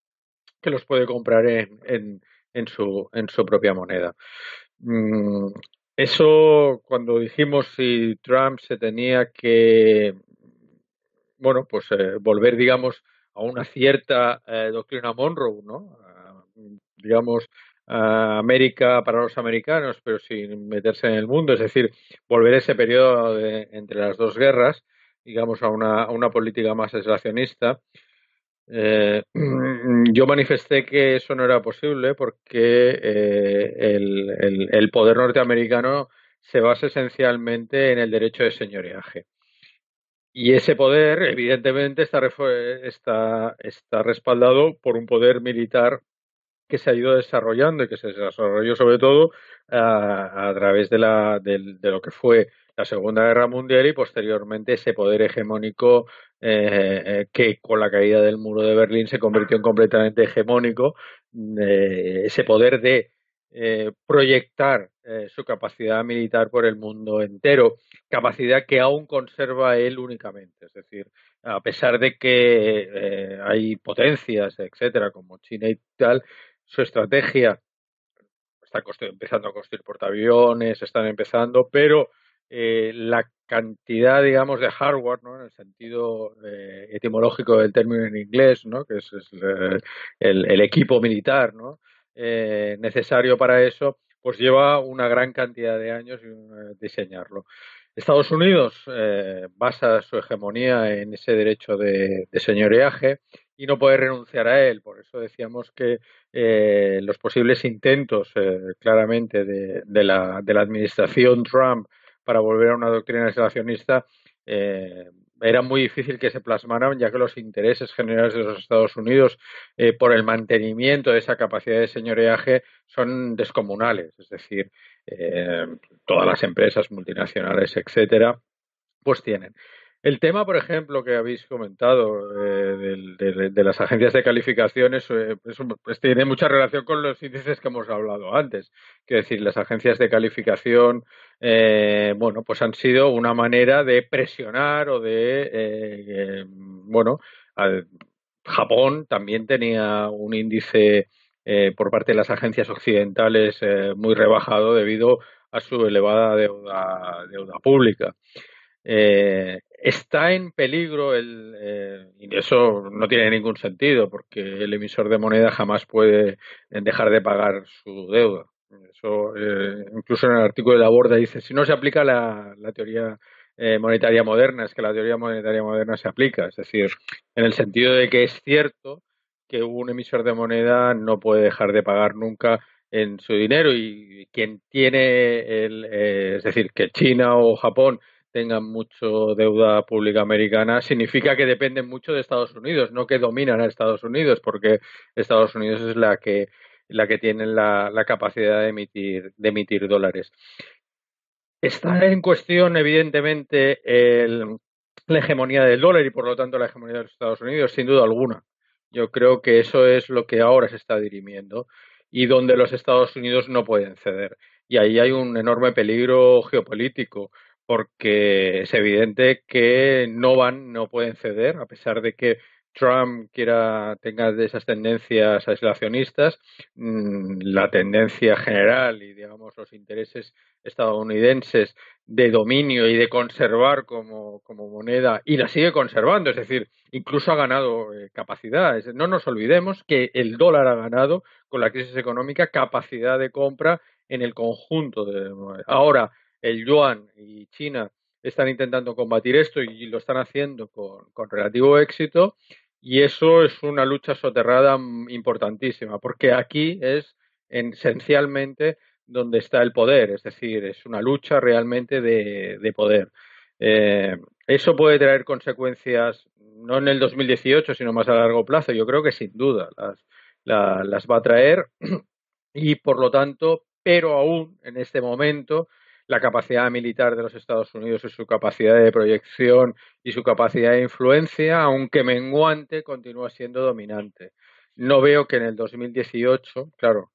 que los puede comprar en su propia moneda. Mm, Eso, cuando dijimos si Trump se tenía que, bueno, pues volver, digamos, a una cierta doctrina Monroe, ¿no? Digamos, a América para los americanos, pero sin meterse en el mundo, es decir, volver a ese periodo entre las dos guerras, digamos, a una política más aislacionista. Yo manifesté que eso no era posible porque el poder norteamericano se basa esencialmente en el derecho de señoreaje. Y ese poder, evidentemente, está respaldado por un poder militar que se ha ido desarrollando y que se desarrolló sobre todo a través de lo que fue la Segunda Guerra Mundial y posteriormente ese poder hegemónico que con la caída del muro de Berlín se convirtió en completamente hegemónico, ese poder de proyectar su capacidad militar por el mundo entero, capacidad que aún conserva él únicamente, es decir, a pesar de que hay potencias, etcétera, como China y tal, su estrategia está empezando a construir portaaviones, están empezando, pero la cantidad, digamos, de hardware, ¿no? En el sentido etimológico del término en inglés, ¿no? Que es el equipo militar, ¿no? Necesario para eso, pues lleva una gran cantidad de años diseñarlo. Estados Unidos basa su hegemonía en ese derecho de señoreaje y no puede renunciar a él. Por eso decíamos que los posibles intentos claramente de la administración Trump para volver a una doctrina aislacionista era muy difícil que se plasmaran, ya que los intereses generales de los Estados Unidos por el mantenimiento de esa capacidad de señoreaje son descomunales. Es decir, eh, todas las empresas multinacionales, etcétera, pues tienen. El tema, por ejemplo, que habéis comentado de las agencias de calificaciones, pues tiene mucha relación con los índices que hemos hablado antes. Quiero decir, las agencias de calificación, bueno, pues han sido una manera de presionar o bueno, Japón también tenía un índice por parte de las agencias occidentales muy rebajado debido a su elevada deuda pública. Está en peligro y eso no tiene ningún sentido porque el emisor de moneda jamás puede dejar de pagar su deuda. Eso, incluso en el artículo de la Borda dice, si no se aplica la teoría monetaria moderna, es que la teoría monetaria moderna se aplica, es decir, en el sentido de que es cierto que un emisor de moneda no puede dejar de pagar nunca en su dinero y quien tiene es decir, que China o Japón tengan mucho deuda pública americana, significa que dependen mucho de Estados Unidos, no que dominan a Estados Unidos, porque Estados Unidos es la que tiene la capacidad de emitir dólares. Está en cuestión, evidentemente, la hegemonía del dólar y, por lo tanto, la hegemonía de los Estados Unidos, sin duda alguna. Yo creo que eso es lo que ahora se está dirimiendo y donde los Estados Unidos no pueden ceder. Y ahí hay un enorme peligro geopolítico, porque es evidente que no pueden ceder, a pesar de que Trump tenga de esas tendencias aislacionistas, la tendencia general y, digamos, los intereses estadounidenses de dominio y de conservar como moneda, y la sigue conservando, es decir, incluso ha ganado capacidad. No nos olvidemos que el dólar ha ganado con la crisis económica capacidad de compra en el conjunto. Ahora, el yuan y China están intentando combatir esto y lo están haciendo con relativo éxito. Y eso es una lucha soterrada importantísima, porque aquí es esencialmente donde está el poder, es decir, es una lucha realmente de poder. Eh, Eso puede traer consecuencias no en el 2018, sino más a largo plazo. Yo creo que sin duda las va a traer y, por lo tanto, pero aún en este momento, la capacidad militar de los Estados Unidos y su capacidad de proyección y su capacidad de influencia, aunque menguante, continúa siendo dominante. No veo que en el 2018, claro,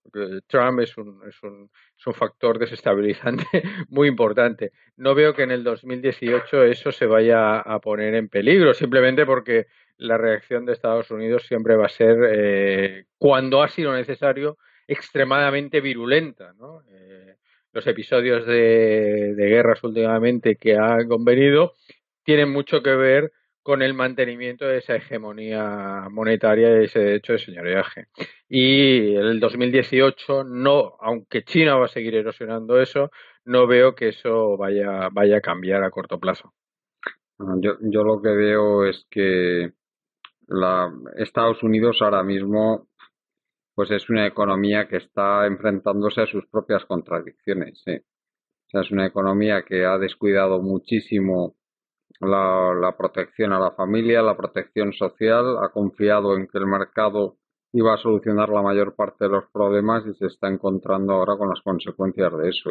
Trump es un factor desestabilizante muy importante. No veo que en el 2018 eso se vaya a poner en peligro, simplemente porque la reacción de Estados Unidos siempre va a ser, cuando ha sido necesario, extremadamente virulenta, ¿no? Los episodios de guerras últimamente que han convenido tienen mucho que ver con el mantenimiento de esa hegemonía monetaria y ese derecho de señoreaje. Y el 2018 no, aunque China va a seguir erosionando eso, no veo que eso vaya a cambiar a corto plazo. Yo lo que veo es que Estados Unidos ahora mismo pues es una economía que está enfrentándose a sus propias contradicciones, ¿sí? O sea, es una economía que ha descuidado muchísimo la protección a la familia, la protección social, ha confiado en que el mercado iba a solucionar la mayor parte de los problemas y se está encontrando ahora con las consecuencias de eso.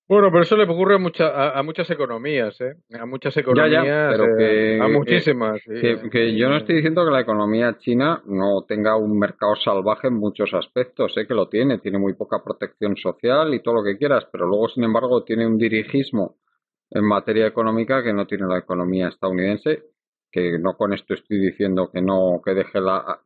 Bueno, pero eso le ocurre a muchas economías, ¿eh? A muchas Ya, economías, pero a muchísimas. que yo no estoy diciendo que la economía china no tenga un mercado salvaje en muchos aspectos, sé que lo tiene muy poca protección social y todo lo que quieras, pero luego, sin embargo, tiene un dirigismo en materia económica que no tiene la economía estadounidense, que no con esto estoy diciendo que no, que deje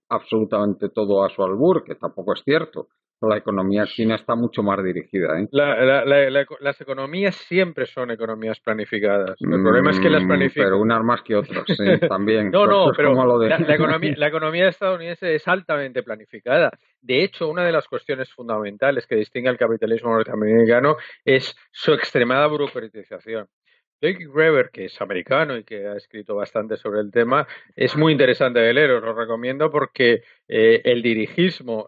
absolutamente todo a su albur, que tampoco es cierto. La economía china está mucho más dirigida, ¿eh? Las economías siempre son economías planificadas. El problema es que las Pero planifican. unas más que otras, sí, también. No, Pues no, es pero como lo de... la economía estadounidense es altamente planificada. De hecho, una de las cuestiones fundamentales que distingue al capitalismo norteamericano es su extremada burocratización. Jake Graeber, que es americano y que ha escrito bastante sobre el tema, es muy interesante de leer, os lo recomiendo porque el dirigismo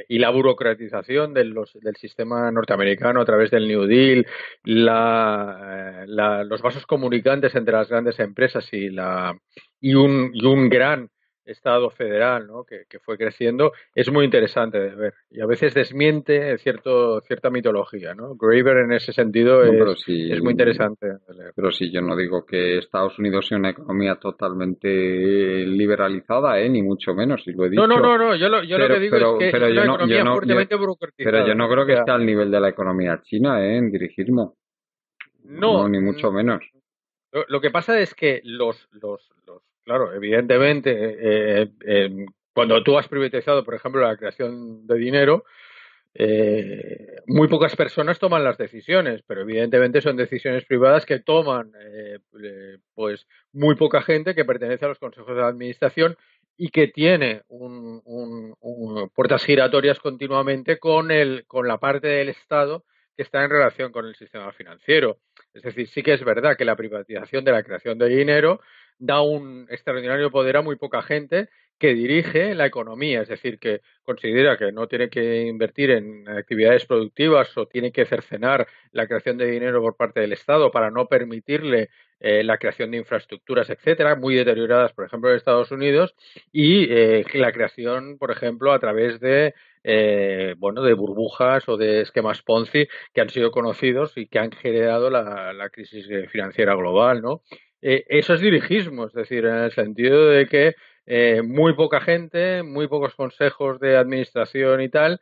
y la burocratización del sistema norteamericano a través del New Deal, los vasos comunicantes entre las grandes empresas y un gran Estado federal, ¿no? que fue creciendo, es muy interesante de ver y a veces desmiente cierta mitología, ¿no? Graeber en ese sentido No, es muy interesante de leer. pero sí, yo no digo que Estados Unidos sea una economía totalmente liberalizada, ni mucho menos, y lo he No, no, dicho. no, no. Yo lo que digo es que Pero es una economía fuertemente pero yo burocratizada. no creo O que sea, esté al nivel de la economía china, en dirigismo. No, no. ni mucho menos. Lo que pasa es que claro, evidentemente, cuando tú has privatizado, por ejemplo, la creación de dinero, muy pocas personas toman las decisiones, pero evidentemente son decisiones privadas que toman pues muy poca gente que pertenece a los consejos de administración y que tiene puertas giratorias continuamente con la parte del Estado que está en relación con el sistema financiero. Es decir, sí que es verdad que la privatización de la creación de dinero da un extraordinario poder a muy poca gente que dirige la economía, es decir, que considera que no tiene que invertir en actividades productivas o tiene que cercenar la creación de dinero por parte del Estado para no permitirle la creación de infraestructuras, etcétera, muy deterioradas, por ejemplo, en Estados Unidos, y la creación, por ejemplo, a través de de burbujas o de esquemas Ponzi que han sido conocidos y que han generado la crisis financiera global, ¿no? Eso es dirigismo, es decir, en el sentido de que muy poca gente, muy pocos consejos de administración y tal,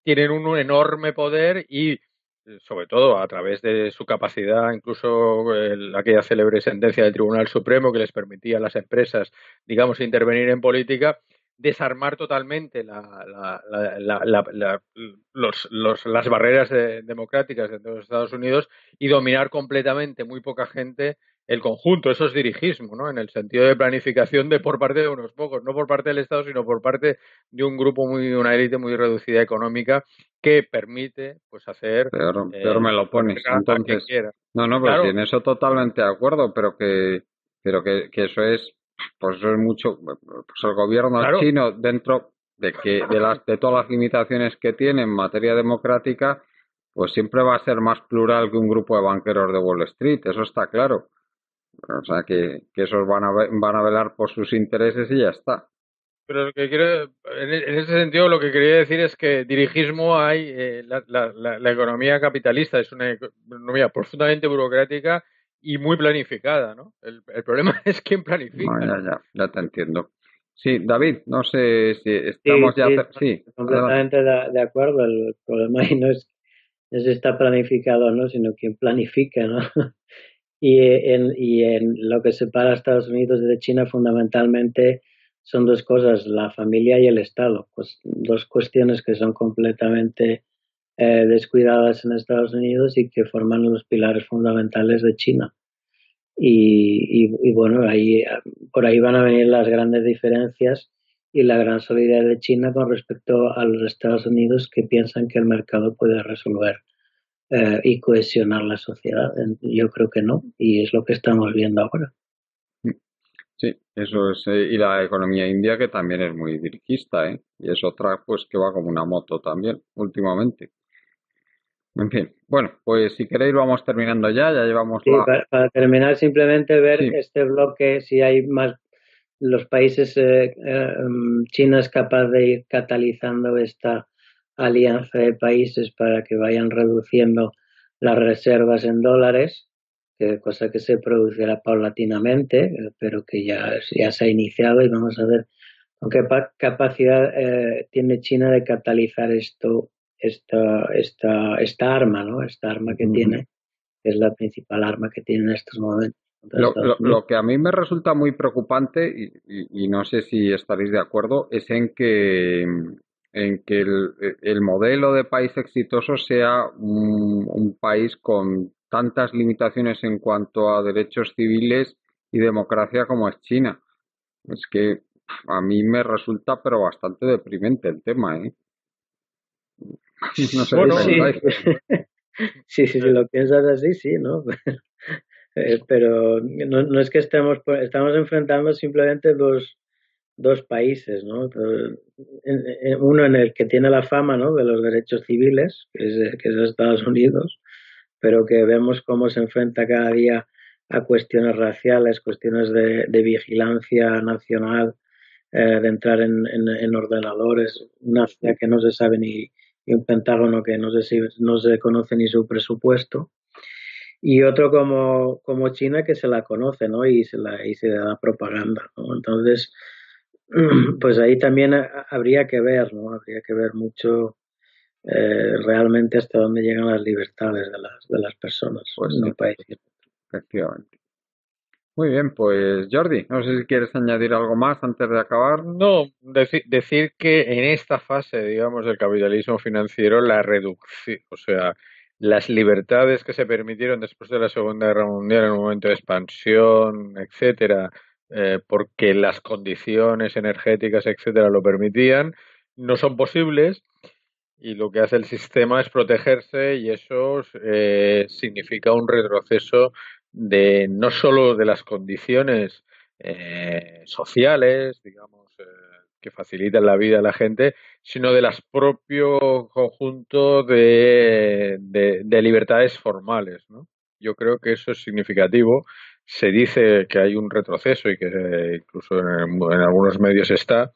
tienen un enorme poder y sobre todo a través de su capacidad, incluso aquella célebre sentencia del Tribunal Supremo que les permitía a las empresas, digamos, intervenir en política, desarmar totalmente las barreras democráticas dentro de los Estados Unidos y dominar completamente muy poca gente el conjunto. Eso es dirigismo, ¿no? En el sentido de planificación de por parte de unos pocos, no por parte del Estado, sino por parte de un grupo una élite muy reducida económica que permite pues hacer Peor me lo poner pones. a quien Entonces, quiera. no, pero sí, Claro, en eso totalmente de acuerdo, que eso es, pues eso es mucho, pues el gobierno claro. chino dentro de todas las limitaciones que tiene en materia democrática, pues siempre va a ser más plural que un grupo de banqueros de Wall Street, eso está claro. O sea, que esos van a velar por sus intereses y ya está. Pero lo que quiero, en ese sentido, lo que quería decir es que dirigismo hay, la economía capitalista es una economía profundamente burocrática y muy planificada, ¿no? El problema es quién No, planifica, ¿no? ya te entiendo. Sí, David, no sé si Sí, estamos ya... sí, Sí, adelante. completamente de acuerdo. El problema ahí no es si está planificado o no, sino quién planifica, ¿no? Y en lo que separa a Estados Unidos de China fundamentalmente son dos cosas, la familia y el Estado, pues dos cuestiones que son completamente descuidadas en Estados Unidos y que forman los pilares fundamentales de China. Y bueno, por ahí van a venir las grandes diferencias y la gran solidaridad de China con respecto a los Estados Unidos que piensan que el mercado puede resolver y cohesionar la sociedad. Yo creo que no, y es lo que estamos viendo ahora. Sí, eso es. Y la economía india que también es muy dirigista, ¿eh? Y es otra, pues, que va como una moto también, últimamente. En fin, bueno, pues si queréis vamos terminando ya, ya llevamos Sí, para terminar, simplemente ver Sí, este bloque, si hay más, los países, China es capaz de ir catalizando esta alianza de países para que vayan reduciendo las reservas en dólares, cosa que se producirá paulatinamente, pero que ya se ha iniciado y vamos a ver con qué capacidad tiene China de catalizar esta arma, ¿no? Esta arma que tiene, que es la principal arma que tiene en estos momentos contra Estados Unidos. Lo que a mí me resulta muy preocupante, y no sé si estaréis de acuerdo, es en que el modelo de país exitoso sea un país con tantas limitaciones en cuanto a derechos civiles y democracia como es China. Es que a mí me resulta pero bastante deprimente el tema, ¿eh? No sé qué Bueno, Sí, pensáis. sí, si lo piensas así, sí, ¿no? Pero no es que estamos enfrentando simplemente dos países, ¿no? Uno en el que tiene la fama, ¿no?, de los derechos civiles, que es Estados Unidos, pero que vemos cómo se enfrenta cada día a cuestiones raciales, cuestiones de vigilancia nacional, de entrar en ordenadores, una CIA que no se sabe y un Pentágono que no se conoce ni su presupuesto, y otro como China que se la conoce, ¿no? Y se da propaganda, ¿no? Entonces, pues ahí también habría que ver, ¿no? Habría que ver mucho, realmente hasta dónde llegan las libertades de las personas Pues en sí, un país. efectivamente. Muy bien, pues Jordi, no sé si quieres añadir algo más antes de acabar. no, decir que en esta fase, digamos, del capitalismo financiero, la reducción, o sea, las libertades que se permitieron después de la Segunda Guerra Mundial en un momento de expansión, etcétera, porque las condiciones energéticas, etcétera, lo permitían, no son posibles y lo que hace el sistema es protegerse y eso significa un retroceso de no solo de las condiciones sociales, digamos, que facilitan la vida a la gente, sino de las propio conjunto de libertades formales, ¿no? Yo creo que eso es significativo. Se dice que hay un retroceso y que incluso en algunos medios está,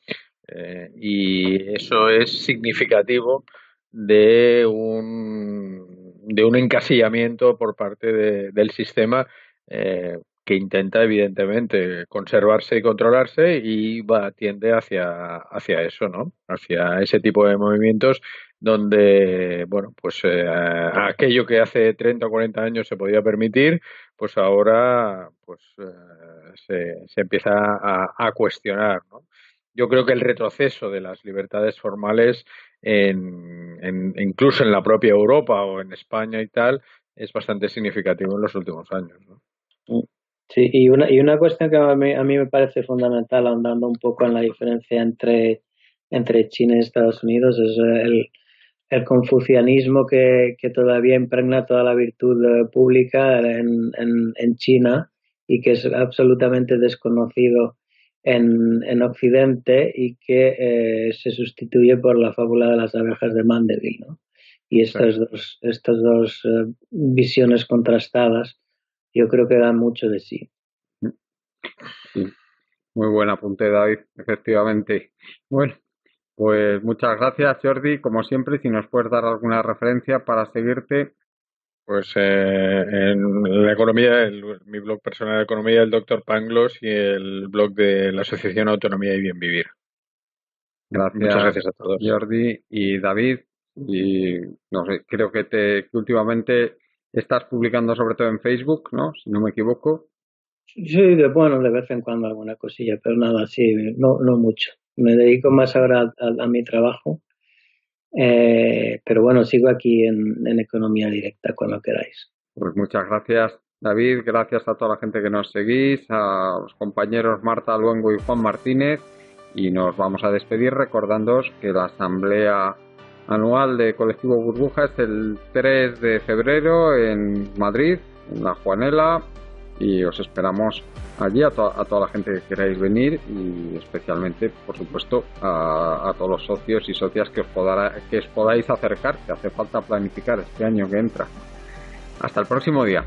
y eso es significativo de un encasillamiento por parte del sistema, que intenta evidentemente conservarse y controlarse y tiende hacia eso, ¿no? Hacia ese tipo de movimientos donde, bueno, pues aquello que hace 30 o 40 años se podía permitir, pues ahora pues se empieza a cuestionar, ¿no? Yo creo que el retroceso de las libertades formales incluso en la propia Europa o en España y tal es bastante significativo en los últimos años, ¿no? Sí, y una cuestión que a mí me parece fundamental, ahondando un poco en la diferencia entre China y Estados Unidos, es el confucianismo que todavía impregna toda la virtud pública en China y que es absolutamente desconocido en Occidente y que se sustituye por la fábula de las abejas de Mandeville, ¿no? Y Sí. estas dos visiones contrastadas yo creo que dan mucho de sí. Sí, muy buen apunte, David, efectivamente. Bueno, pues muchas gracias, Jordi. Como siempre, si nos puedes dar alguna referencia para seguirte. Pues en la economía, mi blog personal de economía, el Dr. Pangloss, y el blog de la Asociación Autonomía y Bien Vivir. Muchas Gracias, gracias a todos. Jordi y David. Y no sé, creo que últimamente estás publicando sobre todo en Facebook, ¿no? Si no me equivoco. Sí, bueno, de vez en cuando alguna cosilla, pero nada, así, no mucho. Me dedico más ahora a mi trabajo, pero bueno, sigo aquí en Economía Directa cuando queráis. Pues muchas gracias, David. Gracias a toda la gente que nos seguís, a los compañeros Marta Luengo y Juan Martínez. Y nos vamos a despedir recordándoos que la asamblea anual de Colectivo Burbuja es el 3 de febrero en Madrid, en la Juanela. y os esperamos allí a toda la gente que queráis venir y especialmente, por supuesto, a todos los socios y socias que os podáis acercar, que hace falta planificar este año que entra. Hasta el próximo día.